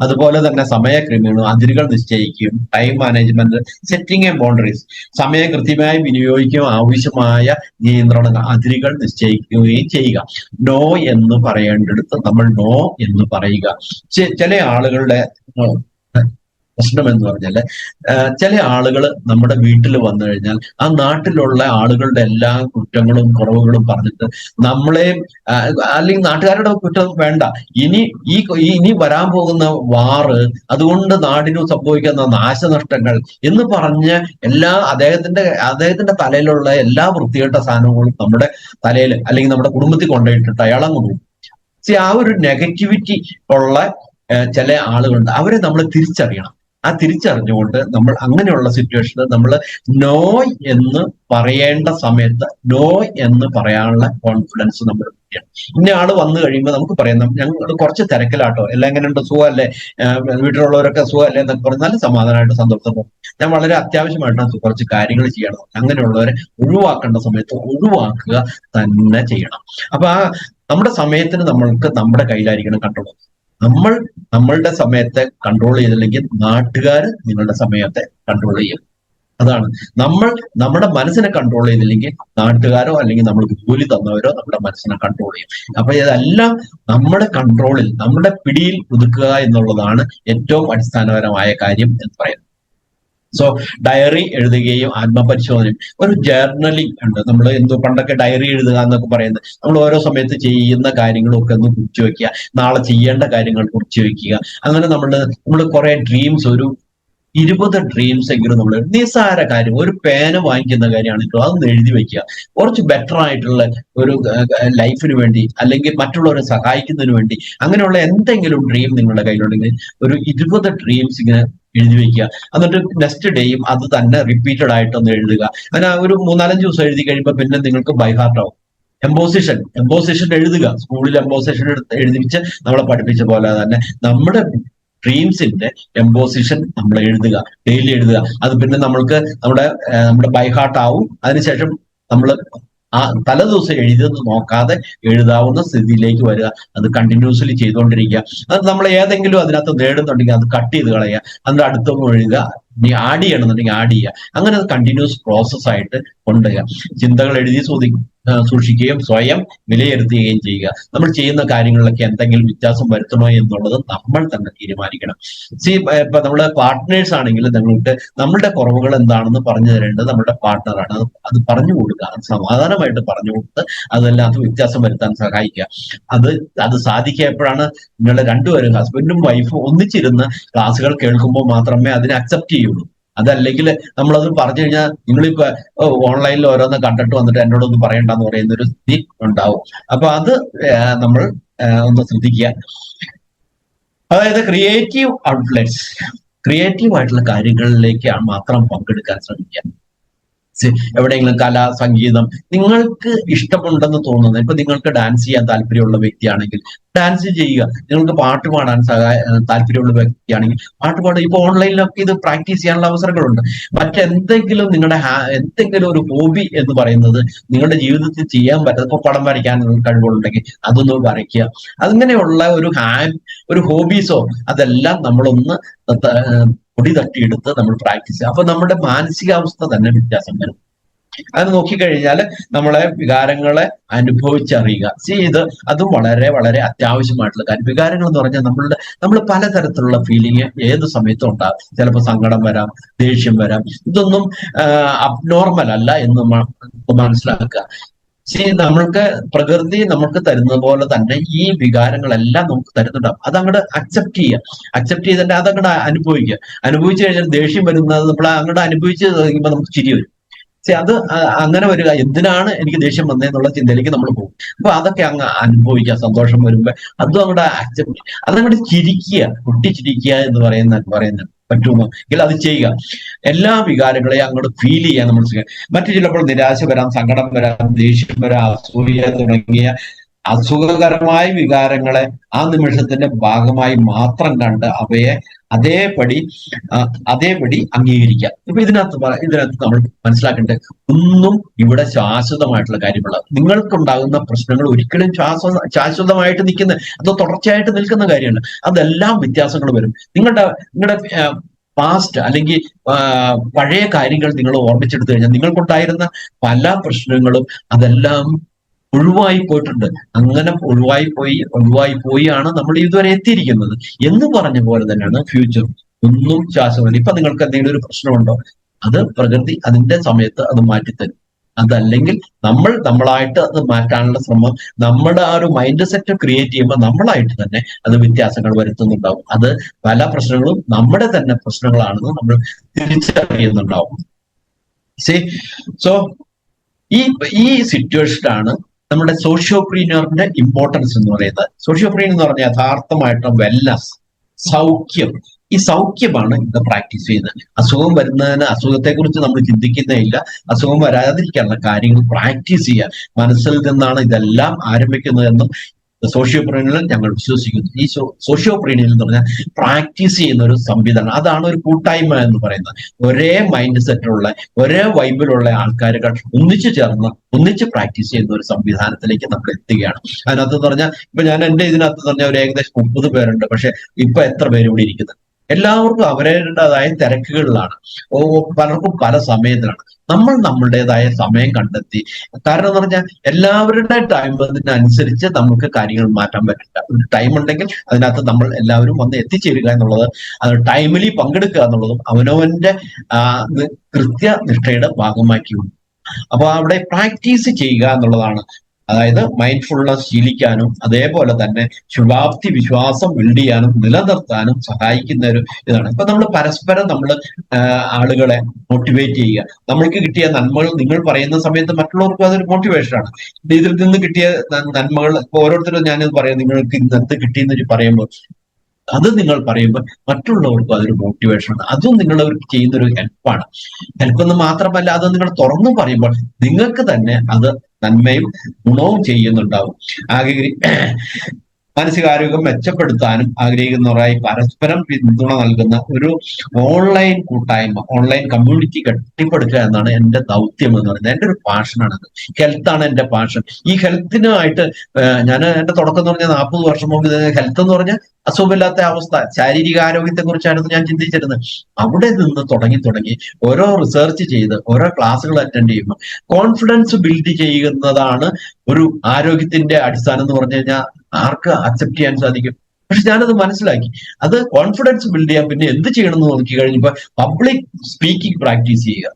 അതുപോലെ തന്നെ സമയക്രമീകരണം, അതിരുകൾ നിശ്ചയിക്കുകയും time management, setting and boundaries, സമയം കൃത്യമായി വിനിയോഗിക്കുകയും ആവശ്യമായ നിയന്ത്രണങ്ങൾ, അതിരുകൾ നിശ്ചയിക്കുകയും ചെയ്യുക. നോ എന്ന് പറയേണ്ടടുത്ത് നമ്മൾ നോ എന്ന് പറയുക. ചില ആളുകളുടെ പ്രശ്നം എന്ന് പറഞ്ഞാല് ചില ആളുകൾ നമ്മുടെ വീട്ടിൽ വന്നു കഴിഞ്ഞാൽ ആ നാട്ടിലുള്ള ആളുകളുടെ എല്ലാ കുറ്റങ്ങളും കുറവുകളും പറഞ്ഞിട്ട് നമ്മളെയും അല്ലെങ്കിൽ നാട്ടുകാരുടെ കുറ്റം വേണ്ട, ഇനി വരാൻ പോകുന്ന വാറ്, അതുകൊണ്ട് നാടിന് സംഭവിക്കുന്ന നാശനഷ്ടങ്ങൾ എന്ന് പറഞ്ഞ് അദ്ദേഹത്തിന്റെ തലയിലുള്ള എല്ലാ വൃത്തികെട്ട സാധനങ്ങളും നമ്മുടെ തലയിൽ അല്ലെങ്കിൽ നമ്മുടെ കുടുംബത്തിൽ കൊണ്ടുപോയിട്ടിട്ട് അയാളങ്ങ് പോകും. ആ ഒരു നെഗറ്റിവിറ്റി ഉള്ള ചില ആളുകളുണ്ട്. അവരെ നമ്മൾ തിരിച്ചറിയണം. ആ തിരിച്ചറിഞ്ഞുകൊണ്ട് നമ്മൾ അങ്ങനെയുള്ള സിറ്റുവേഷനിൽ നമ്മൾ നോ എന്ന് പറയേണ്ട സമയത്ത് നോ എന്ന് പറയാനുള്ള കോൺഫിഡൻസ് നമ്മൾ കിട്ടണം. ഇന്ന ആള് വന്നു കഴിയുമ്പോൾ നമുക്ക് പറയാം, ഞങ്ങൾ കുറച്ച് തിരക്കിലാട്ടോ, എല്ലാം എങ്ങനെയുണ്ട്, സുഖമല്ലേ, വീട്ടിലുള്ളവരൊക്കെ സുഖമല്ലേ എന്നൊക്കെ പറഞ്ഞ് നല്ല സമാധാനമായിട്ട് സന്തോഷം. ഞാൻ വളരെ അത്യാവശ്യമായിട്ടാണ് കുറച്ച് കാര്യങ്ങൾ ചെയ്യണം. അങ്ങനെയുള്ളവരെ ഒഴിവാക്കേണ്ട സമയത്ത് ഒഴിവാക്കുക തന്നെ ചെയ്യണം. അപ്പൊ നമ്മുടെ സമയത്തിന് നമ്മൾക്ക് നമ്മുടെ കയ്യിലായിരിക്കണം കൺട്രോൾ. നമ്മളുടെ സമയത്തെ കൺട്രോൾ ചെയ്തില്ലെങ്കിൽ നാട്ടുകാർ നിങ്ങളുടെ സമയത്തെ കൺട്രോൾ ചെയ്യും. അതാണ് നമ്മുടെ മനസ്സിനെ കൺട്രോൾ ചെയ്തില്ലെങ്കിൽ നാട്ടുകാരോ അല്ലെങ്കിൽ നമ്മൾക്ക് ജോലി തന്നവരോ നമ്മുടെ മനസ്സിനെ കൺട്രോൾ ചെയ്യും. അപ്പൊ ഇതെല്ലാം നമ്മുടെ കൺട്രോളിൽ, നമ്മുടെ പിടിയിൽ ഒതുക്കുക എന്നുള്ളതാണ് ഏറ്റവും അടിസ്ഥാനപരമായ കാര്യം എന്ന് പറയുന്നത്. സോ ഡയറി എഴുതുകയും ആത്മപരിശോധനയും, ഒരു ജേർണലിംഗ് ഉണ്ട്. നമ്മൾ പണ്ടൊക്കെ ഡയറി എഴുതുക എന്നൊക്കെ പറയുന്നത്, നമ്മൾ ഓരോ സമയത്ത് ചെയ്യുന്ന കാര്യങ്ങളൊക്കെ ഒന്ന് കുറിച്ച് വെക്കുക, നാളെ ചെയ്യേണ്ട കാര്യങ്ങൾ കുറിച്ച് വെക്കുക. അങ്ങനെ നമ്മൾ കുറെ ഡ്രീംസ്, ഒരു 20 ഡ്രീംസ് എങ്കിലും നമ്മൾ, നിസ്സാര കാര്യം, ഒരു പേന വാങ്ങിക്കുന്ന കാര്യമാണെങ്കിലും അതൊന്ന് എഴുതി വെക്കുക. കുറച്ച് ബെറ്റർ ആയിട്ടുള്ള ഒരു ലൈഫിന് വേണ്ടി അല്ലെങ്കിൽ മറ്റുള്ളവരെ സഹായിക്കുന്നതിന് വേണ്ടി അങ്ങനെയുള്ള എന്തെങ്കിലും ഡ്രീം നിങ്ങളുടെ കയ്യിലുണ്ടെങ്കിൽ ഒരു 20 ഡ്രീംസ് ഇങ്ങനെ എഴുതി വെക്കുക. എന്നിട്ട് നെക്സ്റ്റ് ഡേയും അത് തന്നെ റിപ്പീറ്റഡ് ആയിട്ടൊന്ന് എഴുതുക. അങ്ങനെ ഒരു 3-4 ദിവസം എഴുതി കഴിയുമ്പോൾ പിന്നെ നിങ്ങൾക്ക് ബൈ ഹാർട്ട് ആവും. എംബോസിഷൻ എഴുതുക. സ്കൂളിൽ എംബോസിഷൻ എഴുതിച്ച് നമ്മളെ പഠിപ്പിച്ച പോലെ തന്നെ നമ്മുടെ ഡ്രീംസിന്റെ എംബോസിഷൻ നമ്മൾ എഴുതുക, ഡെയിലി എഴുതുക. അത് പിന്നെ നമ്മുടെ ബൈ ഹാർട്ട് ആവും. അതിനുശേഷം നമ്മൾ ആ തലേദിവസം എഴുതുന്നത് നോക്കാതെ എഴുതാവുന്ന സ്ഥിതിയിലേക്ക് വരിക. അത് കണ്ടിന്യൂസ്ലി ചെയ്തുകൊണ്ടിരിക്കുക. അത് നമ്മൾ ഏതെങ്കിലും അതിനകത്ത് നേടുന്നുണ്ടെങ്കിൽ അത് കട്ട് ചെയ്ത് കളയുക, അതിന്റെ അടുത്തൊന്നും എഴുതുക. ഇനി ആഡ് ചെയ്യണമെന്നുണ്ടെങ്കിൽ ആഡ് ചെയ്യുക. അങ്ങനെ അത് കണ്ടിന്യൂസ് പ്രോസസ് ആയിട്ട് കൊണ്ടുവരിക. ചിന്തകൾ എഴുതി സൂക്ഷിക്കുകയും സ്വയം വിലയിരുത്തുകയും ചെയ്യുക. നമ്മൾ ചെയ്യുന്ന കാര്യങ്ങളിലൊക്കെ എന്തെങ്കിലും വ്യത്യാസം വരുത്തണോ എന്നുള്ളത് നമ്മൾ തന്നെ തീരുമാനിക്കണം. ഇപ്പൊ നമ്മള് പാർട്ട്നേഴ്സ് ആണെങ്കിൽ നിങ്ങൾക്ക് നമ്മളുടെ കുറവുകൾ എന്താണെന്ന് പറഞ്ഞു തരേണ്ടത് നമ്മുടെ പാർട്ട്ണറാണ്. അത് പറഞ്ഞു കൊടുക്കുക, അത് സമാധാനമായിട്ട് പറഞ്ഞു കൊടുത്ത് അതെല്ലാം വ്യത്യാസം വരുത്താൻ സഹായിക്കുക. അത് സാധിക്കുക എപ്പോഴാണ്? നിങ്ങളുടെ രണ്ടുപേരും, ഹസ്ബൻഡും വൈഫും ഒന്നിച്ചിരുന്ന് ക്ലാസ്സുകൾ കേൾക്കുമ്പോൾ മാത്രമേ അതിനെ അക്സെപ്റ്റ് ചെയ്യുള്ളൂ. അതല്ലെങ്കിൽ നമ്മളത് പറഞ്ഞു കഴിഞ്ഞാൽ നിങ്ങളിപ്പോ ഓൺലൈനിൽ ഓരോന്ന് കണ്ടിട്ട് വന്നിട്ട് എന്നോടൊന്നും പറയണ്ടെന്ന് പറയുന്ന ഒരു സ്ഥിതി ഉണ്ടാവും. അപ്പൊ അത് നമ്മൾ ഒന്ന് ശ്രദ്ധിക്കുക. അതായത് ക്രിയേറ്റീവ് ഔട്ട്ലെറ്റ്സ്, ക്രിയേറ്റീവ് ആയിട്ടുള്ള കാര്യങ്ങളിലേക്ക് മാത്രം പങ്കെടുക്കാൻ ശ്രമിക്കുക. എവിടെയെങ്കിലും കല, സംഗീതം നിങ്ങൾക്ക് ഇഷ്ടമുണ്ടെന്ന് തോന്നുന്നത്, ഇപ്പൊ നിങ്ങൾക്ക് ഡാൻസ് ചെയ്യാൻ താല്പര്യമുള്ള വ്യക്തിയാണെങ്കിൽ ഡാൻസ് ചെയ്യുക. നിങ്ങൾക്ക് പാട്ട് പാടാൻ താല്പര്യമുള്ള വ്യക്തിയാണെങ്കിൽ പാട്ട് പാടുക. ഇപ്പൊ ഓൺലൈനിലൊക്കെ ഇത് പ്രാക്ടീസ് ചെയ്യാനുള്ള അവസരങ്ങളുണ്ട്. മറ്റെന്തെങ്കിലും നിങ്ങളുടെ എന്തെങ്കിലും ഒരു ഹോബി എന്ന് പറയുന്നത് നിങ്ങളുടെ ജീവിതത്തിൽ ചെയ്യാൻ പറ്റുന്നത്, ഇപ്പൊ പടം വരയ്ക്കാൻ കഴിവുകളുണ്ടെങ്കിൽ അതൊന്ന് വരയ്ക്കുക. അങ്ങനെയുള്ള ഒരു ഹോബീസോ അതെല്ലാം നമ്മളൊന്ന് പൊടി തട്ടിയെടുത്ത് നമ്മൾ പ്രാക്ടീസ് ചെയ്യുക. അപ്പൊ നമ്മുടെ മാനസികാവസ്ഥ തന്നെ വ്യത്യാസം വരും. അത് നോക്കിക്കഴിഞ്ഞാൽ നമ്മളെ വികാരങ്ങളെ അനുഭവിച്ചറിയുക. അതും വളരെ വളരെ അത്യാവശ്യമായിട്ടുള്ള കാര്യം. വികാരങ്ങൾ എന്ന് പറഞ്ഞാൽ നമ്മൾ പലതരത്തിലുള്ള ഫീലിംഗ് ഏത് സമയത്തും ഉണ്ടാകും. ചിലപ്പോൾ സങ്കടം വരാം, ദേഷ്യം വരാം. ഇതൊന്നും അബ്നോർമൽ അല്ല എന്ന് മനസ്സിലാക്കുക. നമ്മൾക്ക് പ്രകൃതി നമുക്ക് തരുന്നത് പോലെ തന്നെ ഈ വികാരങ്ങളെല്ലാം നമുക്ക് തരുന്നുണ്ടാവും. അതങ്ങോട്ട് അക്സെപ്റ്റ് ചെയ്തിട്ട് അതങ്ങോട്ട് അനുഭവിച്ചു കഴിഞ്ഞാൽ ദേഷ്യം വരുന്നത് നമ്മൾ അങ്ങോട്ട് അനുഭവിച്ച് കഴിയുമ്പോൾ നമുക്ക് ചിരി വരും. അത് അങ്ങനെ വരിക, എന്തിനാണ് എനിക്ക് ദേഷ്യം വന്നതെന്നുള്ള ചിന്തയിലേക്ക് നമ്മൾ പോകും. അപ്പൊ അതൊക്കെ അങ്ങ് അനുഭവിക്കുക. സന്തോഷം വരുമ്പോ അതും അങ്ങോട്ട് അക്സെപ്റ്റ്, അതങ്ങോട്ട് പൊട്ടിച്ചിരിക്കുക എന്ന് പറയുന്നത് പറ്റുമോ എങ്കിൽ അത് ചെയ്യുക. എല്ലാ വികാരങ്ങളെയും അങ്ങോട്ട് ഫീൽ ചെയ്യാൻ നമ്മൾ ചെയ്യുക. മറ്റു ചിലപ്പോൾ നിരാശ വരാം, സങ്കടം വരാം, ദേഷ്യം വരാം, അസൂയ തുടങ്ങിയ അസുഖകരമായ വികാരങ്ങളെ ആ നിമിഷത്തിന്റെ ഭാഗമായി മാത്രം കണ്ട് അവയെ അതേപടി അംഗീകരിക്കുക. ഇപ്പൊ ഇതിനകത്ത് നമ്മൾ മനസ്സിലാക്കേണ്ടത് ഒന്നും ഇവിടെ ശാശ്വതമായിട്ടുള്ള കാര്യമുള്ള, നിങ്ങൾക്കുണ്ടാകുന്ന പ്രശ്നങ്ങൾ ഒരിക്കലും ശാശ്വതമായിട്ട് അത് തുടർച്ചയായിട്ട് നിൽക്കുന്ന കാര്യമല്ല. അതെല്ലാം വ്യത്യാസങ്ങൾ വരും. നിങ്ങളുടെ പാസ്റ്റ് അല്ലെങ്കിൽ പഴയ കാര്യങ്ങൾ നിങ്ങൾ ഓർമ്മിച്ചെടുത്തു കഴിഞ്ഞാൽ നിങ്ങൾക്കുണ്ടായിരുന്ന പല പ്രശ്നങ്ങളും അതെല്ലാം ഒഴിവായി പോയിട്ടുണ്ട്. അങ്ങനെ ഒഴിവായി പോയാണ് നമ്മൾ ഇതുവരെ എത്തിയിരിക്കുന്നത് എന്ന് പറഞ്ഞ പോലെ തന്നെയാണ് ഫ്യൂച്ചർ. ഒന്നും ശാശ്വതമല്ല. ഇപ്പൊ നിങ്ങൾക്ക് എന്തെങ്കിലും ഒരു പ്രശ്നമുണ്ടോ, അത് പ്രകൃതി അതിന്റെ സമയത്ത് അത് മാറ്റിത്തരും. അതല്ലെങ്കിൽ നമ്മളായിട്ട് അത് മാറ്റാനുള്ള ശ്രമം, നമ്മുടെ ആ ഒരു മൈൻഡ് സെറ്റ് ക്രിയേറ്റ് ചെയ്യുമ്പോൾ നമ്മളായിട്ട് തന്നെ അത് വ്യത്യാസങ്ങൾ വരുത്തുന്നുണ്ടാവും. അത് പല പ്രശ്നങ്ങളും നമ്മുടെ തന്നെ പ്രശ്നങ്ങളാണെന്ന് നമ്മൾ തിരിച്ചറിയുന്നുണ്ടാവും. സോ ഈ സിറ്റുവേഷനാണ് നമ്മുടെ സോഷ്യോപ്രീനിയറിന്റെ ഇമ്പോർട്ടൻസ് എന്ന് പറയുന്നത്. സോഷ്യോപ്രീനിയർ എന്ന് പറഞ്ഞാൽ യഥാർത്ഥമായിട്ടുള്ള വെൽനസ്, സൗഖ്യം. ഈ സൗഖ്യമാണ് ഇത് പ്രാക്ടീസ് ചെയ്യുന്നത്. അസുഖം വരുന്നതിന് അസുഖത്തെ കുറിച്ച് നമ്മൾ ചിന്തിക്കുന്നേ ഇല്ല. അസുഖം വരാതിരിക്കാനുള്ള കാര്യങ്ങൾ പ്രാക്ടീസ് ചെയ്യുക. മനസ്സിൽ നിന്നാണ് ഇതെല്ലാം ആരംഭിക്കുന്നതെന്നും സോഷ്യോപ്രീനിയറിൽ ഞങ്ങൾ വിശ്വസിക്കുന്നു. ഈ സോഷ്യോപ്രീനിയർ എന്ന് പറഞ്ഞാൽ പ്രാക്ടീസ് ചെയ്യുന്ന ഒരു സംവിധാനം. അതാണ് ഒരു കൂട്ടായ്മ എന്ന് പറയുന്നത്. ഒരേ മൈൻഡ് സെറ്റുള്ള, ഒരേ വൈബിലുള്ള ആൾക്കാരുകൾ ഒന്നിച്ച് പ്രാക്ടീസ് ചെയ്യുന്ന ഒരു സംവിധാനത്തിലേക്ക് നമ്മൾ എത്തുകയാണ്. അതിനകത്ത് പറഞ്ഞാൽ ഇപ്പൊ ഞാൻ എന്റെ ഇതിനകത്ത് പറഞ്ഞാൽ ഒരു ഏകദേശം 30 പേരുണ്ട്. പക്ഷെ ഇപ്പൊ എത്ര പേര് ഇവിടെ ഇരിക്കുന്നത്? എല്ലാവർക്കും അവരുടേതായ തിരക്കുകളിലാണ്. പലർക്കും പല സമയത്തിലാണ്. നമ്മൾ നമ്മളുടേതായ സമയം കണ്ടെത്തി, കാരണം എന്ന് പറഞ്ഞാൽ എല്ലാവരുടെ ടൈം അതിനനുസരിച്ച് നമുക്ക് കാര്യങ്ങൾ മാറ്റാൻ പറ്റില്ല. ഒരു ടൈം ഉണ്ടെങ്കിൽ അതിനകത്ത് നമ്മൾ എല്ലാവരും വന്ന് എത്തിച്ചേരുക എന്നുള്ളത്, അത് ടൈമിലി പങ്കെടുക്കുക എന്നുള്ളതും അവനവന്റെ കൃത്യനിഷ്ഠയുടെ ഭാഗമാക്കിയുണ്ട്. അപ്പൊ അവിടെ പ്രാക്ടീസ് ചെയ്യുക എന്നുള്ളതാണ്. അതായത് മൈൻഡ്ഫുൾനെസ് ശീലിക്കാനും അതേപോലെ തന്നെ ശുഭാപ്തി വിശ്വാസം ബിൽഡ് ചെയ്യാനും നിലനിർത്താനും സഹായിക്കുന്ന ഒരു ഇതാണ്. ഇപ്പൊ നമ്മൾ പരസ്പരം ആളുകളെ മോട്ടിവേറ്റ് ചെയ്യുക. നമ്മൾക്ക് കിട്ടിയ നന്മകൾ നിങ്ങൾ പറയുന്ന സമയത്ത് മറ്റുള്ളവർക്കും അതൊരു മോട്ടിവേഷനാണ്. ഇതിൽ നിന്ന് കിട്ടിയ നന്മകൾ ഇപ്പൊ ഓരോരുത്തരും ഞാനിത് പറയാം, നിങ്ങൾക്ക് ഇന്ന് എന്ത് കിട്ടിയെന്ന് പറയുമ്പോൾ അത് നിങ്ങൾ പറയുമ്പോൾ മറ്റുള്ളവർക്കും അതൊരു മോട്ടിവേഷനാണ്. അതും നിങ്ങൾ ചെയ്യുന്നൊരു ഹെൽപ്പാണ്. ഹെൽപ്പ് എന്ന് മാത്രമല്ല, അത് നിങ്ങൾ തുറന്നു പറയുമ്പോൾ നിങ്ങൾക്ക് തന്നെ അത് നന്മയും ഗുണവും ചെയ്യുന്നുണ്ടാവും. മാനസികാരോഗ്യം മെച്ചപ്പെടുത്താനും ആഗ്രഹിക്കുന്നവരായി പരസ്പരം പിന്തുണ നൽകുന്ന ഒരു ഓൺലൈൻ കൂട്ടായ്മ, ഓൺലൈൻ കമ്മ്യൂണിറ്റി കെട്ടിപ്പടുക്കുക എന്നാണ് എന്റെ ദൗത്യം എന്ന് പറയുന്നത്. എന്റെ ഒരു പാഷനാണത്. ഹെൽത്താണ് എന്റെ പാഷൻ. ഈ ഹെൽത്തിനുമായിട്ട് ഞാൻ എന്റെ തുടക്കം എന്ന് പറഞ്ഞാൽ 40 വർഷം മുമ്പ് ഹെൽത്ത് എന്ന് പറഞ്ഞാൽ അസുഖമില്ലാത്ത അവസ്ഥ, ശാരീരിക ആരോഗ്യത്തെ കുറിച്ചായിരുന്നു ഞാൻ ചിന്തിച്ചിരുന്നത്. അവിടെ നിന്ന് തുടങ്ങി ഓരോ റിസർച്ച് ചെയ്ത് ഓരോ ക്ലാസ്സുകൾ അറ്റൻഡ് ചെയ്യുമ്പോൾ കോൺഫിഡൻസ് ബിൽഡ് ചെയ്യുന്നതാണ് ഒരു ആരോഗ്യത്തിന്റെ അടിസ്ഥാനം എന്ന് പറഞ്ഞു കഴിഞ്ഞാൽ ആർക്ക് അക്സെപ്റ്റ് ചെയ്യാൻ സാധിക്കും? പക്ഷെ ഞാനത് മനസ്സിലാക്കി. അത് കോൺഫിഡൻസ് ബിൽഡ് ചെയ്യാൻ പിന്നെ എന്ത് ചെയ്യണം എന്ന് നോക്കി കഴിഞ്ഞപ്പോ പബ്ലിക് സ്പീക്കിംഗ് പ്രാക്ടീസ് ചെയ്യുക.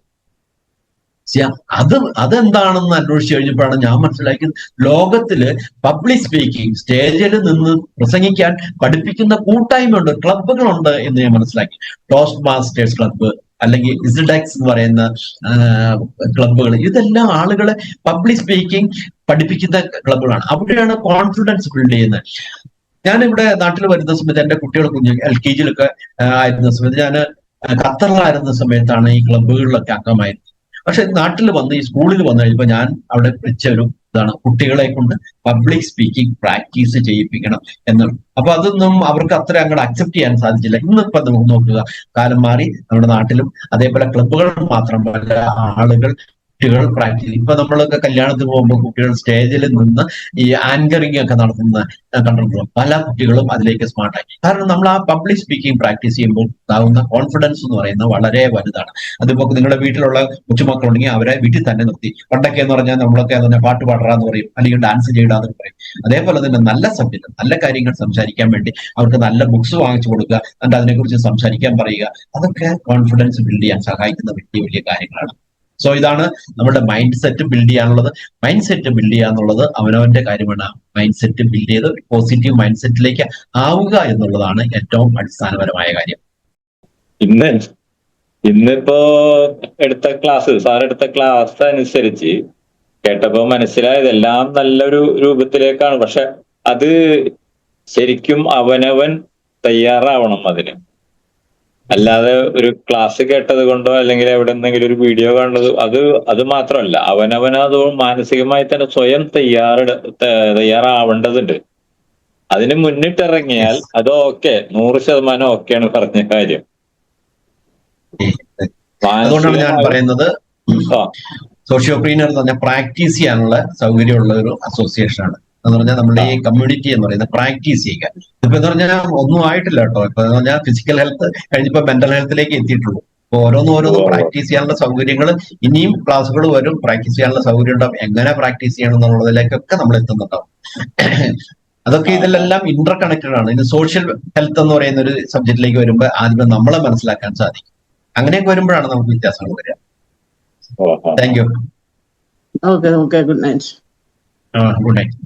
അതെന്താണെന്ന് അന്വേഷിച്ച് കഴിഞ്ഞപ്പോഴാണ് ഞാൻ മനസ്സിലാക്കിയത്, ലോകത്തില് പബ്ലിക് സ്പീക്കിംഗ്, സ്റ്റേജിൽ നിന്ന് പ്രസംഗിക്കാൻ പഠിപ്പിക്കുന്ന കൂട്ടായ്മയുണ്ട്, ക്ലബുകളുണ്ട് എന്ന് ഞാൻ മനസ്സിലാക്കി. ടോസ്റ്റ് മാസ്റ്റേഴ്സ് ക്ലബ്ബ്, അല്ലെങ്കിൽ ഇസിഡെക്സ് എന്ന് പറയുന്ന ക്ലബ്ബുകൾ, ഇതെല്ലാം ആളുകളെ പബ്ലിക് സ്പീക്കിംഗ് പഠിപ്പിക്കുന്ന ക്ലബ്ബുകളാണ്. അവിടെയാണ് കോൺഫിഡൻസ് ബിൽഡ് ചെയ്യുന്നത്. ഞാനിവിടെ നാട്ടിൽ വരുന്ന സമയത്ത് എന്റെ കുട്ടികൾ LKG ആയിരുന്ന സമയത്ത് ഞാൻ ഖത്തറിലായിരുന്ന സമയത്താണ് ഈ ക്ലബ്ബുകളിലൊക്കെ അംഗമായിരുന്നത്. പക്ഷെ നാട്ടിൽ വന്ന് ഈ സ്കൂളിൽ വന്നു കഴിയുമ്പോൾ ഞാൻ അവിടെ വെച്ച ഒരു ഇതാണ്, കുട്ടികളെ കൊണ്ട് പബ്ലിക് സ്പീക്കിംഗ് പ്രാക്ടീസ് ചെയ്യിപ്പിക്കണം എന്നുള്ളത്. അപ്പൊ അതൊന്നും അവർക്ക് അത്ര അങ്ങോട്ട് അക്സെപ്റ്റ് ചെയ്യാൻ സാധിച്ചില്ല. ഇന്നിപ്പോ നമുക്ക് നോക്കുക, കാലം മാറി. നമ്മുടെ നാട്ടിലും അതേപോലെ ക്ലബ്ബുകൾ മാത്രമല്ല, ആളുകൾ കുട്ടികൾ പ്രാക്ടീസ്, ഇപ്പൊ നമ്മളൊക്കെ കല്യാണത്തിന് പോകുമ്പോൾ കുട്ടികൾ സ്റ്റേജിൽ നിന്ന് ഈ ആങ്കറിംഗ് ഒക്കെ നടത്തുന്ന കണ്ടിട്ടുള്ളൂ. പല കുട്ടികളും അതിലേക്ക് സ്മാർട്ടാക്കി. കാരണം നമ്മൾ ആ പബ്ലിക് സ്പീക്കിംഗ് പ്രാക്ടീസ് ചെയ്യുമ്പോൾ ഉണ്ടാകുന്ന കോൺഫിഡൻസ് എന്ന് പറയുന്നത് വളരെ വലുതാണ്. അതിപ്പോ നിങ്ങളുടെ വീട്ടിലുള്ള കൊച്ചുമക്കളുണ്ടെങ്കിൽ അവരെ വീട്ടിൽ തന്നെ നിർത്തി, പണ്ടൊക്കെ എന്ന് പറഞ്ഞാൽ നമ്മളൊക്കെ തന്നെ പാട്ട് പാടാന്ന് പറയും, അല്ലെങ്കിൽ ഡാൻസ് ചെയ്യടാന്ന് പറയും. അതേപോലെ തന്നെ നല്ല സബ്ജക്ട്, നല്ല കാര്യങ്ങൾ സംസാരിക്കാൻ വേണ്ടി അവർക്ക് നല്ല ബുക്സ് വാങ്ങിച്ചു കൊടുക്കുക, എന്നിട്ട് അതിനെക്കുറിച്ച് സംസാരിക്കാൻ പറയുക. അതൊക്കെ കോൺഫിഡൻസ് ബിൽഡ് ചെയ്യാൻ സഹായിക്കുന്ന വലിയ വലിയ കാര്യങ്ങളാണ്. സോ ഇതാണ് നമ്മുടെ മൈൻഡ് സെറ്റ് ബിൽഡ് ചെയ്യാനുള്ളത്. മൈൻഡ് സെറ്റ് ബിൽഡ് ചെയ്യാന്നുള്ളത് അവനവന്റെ കാര്യമാണ്. മൈൻഡ് സെറ്റ് ബിൽഡ് ചെയ്ത് പോസിറ്റീവ് മൈൻഡ് സെറ്റിലേക്ക് ആവുക എന്നുള്ളതാണ് ഏറ്റവും അടിസ്ഥാനപരമായ കാര്യം. ഇന്നിപ്പോ സാർ എടുത്ത ക്ലാസ് അനുസരിച്ച് കേട്ടപ്പോ മനസ്സിലായതെല്ലാം നല്ലൊരു രൂപത്തിലേക്കാണ്. പക്ഷെ അത് ശരിക്കും അവനവൻ തയ്യാറാവണം അതിന്. അല്ലാതെ ഒരു ക്ലാസ് കേട്ടത് കൊണ്ടോ അല്ലെങ്കിൽ എവിടെ നിന്നെങ്കിലും ഒരു വീഡിയോ കണ്ടത് അത് മാത്രമല്ല, അവനവനത് മാനസികമായി തന്നെ സ്വയം തയ്യാറാവേണ്ടതുണ്ട്. അതിന് മുന്നിട്ടിറങ്ങിയാൽ അത് 100% ഓക്കെയാണ് പറഞ്ഞ കാര്യം. അതുകൊണ്ടാണ് ഞാൻ പറയുന്നത് സോഷ്യോപ്രീനർ എന്ന് പറഞ്ഞാൽ പ്രാക്ടീസ് ചെയ്യാനുള്ള സൗകര്യമുള്ള ഒരു അസോസിയേഷൻ ആണ്. എന്ന് പറഞ്ഞാൽ നമ്മുടെ ഈ കമ്മ്യൂണിറ്റി എന്ന് പറയുന്നത് പ്രാക്ടീസ് ചെയ്യുക. ഇപ്പൊ എന്ന് പറഞ്ഞാൽ ഒന്നും ആയിട്ടില്ല കേട്ടോ. ഇപ്പൊ എന്ന് പറഞ്ഞാൽ ഫിസിക്കൽ ഹെൽത്ത് കഴിഞ്ഞപ്പോ മെന്റൽ ഹെൽത്തിലേക്ക് എത്തിയിട്ടുള്ളൂ. അപ്പൊ ഓരോന്നും പ്രാക്ടീസ് ചെയ്യാനുള്ള സൗകര്യങ്ങൾ, ഇനിയും ക്ലാസ്സുകൾ വരും, പ്രാക്ടീസ് ചെയ്യാനുള്ള സൗകര്യം ഉണ്ടാവും. എങ്ങനെ പ്രാക്ടീസ് ചെയ്യണം എന്നുള്ളതിലേക്കൊക്കെ നമ്മൾ എത്തുന്നുണ്ടാവും. അതൊക്കെ ഇതിലെല്ലാം ഇന്റർ കണക്റ്റഡ് ആണ്. ഇനി സോഷ്യൽ ഹെൽത്ത് എന്ന് പറയുന്ന ഒരു സബ്ജക്റ്റിലേക്ക് വരുമ്പോൾ ആദ്യമേ നമ്മളെ മനസ്സിലാക്കാൻ സാധിക്കും. അങ്ങനെയൊക്കെ വരുമ്പോഴാണ് നമുക്ക് വ്യത്യാസങ്ങൾ വരിക. Thank you. Okay, good night. Good night.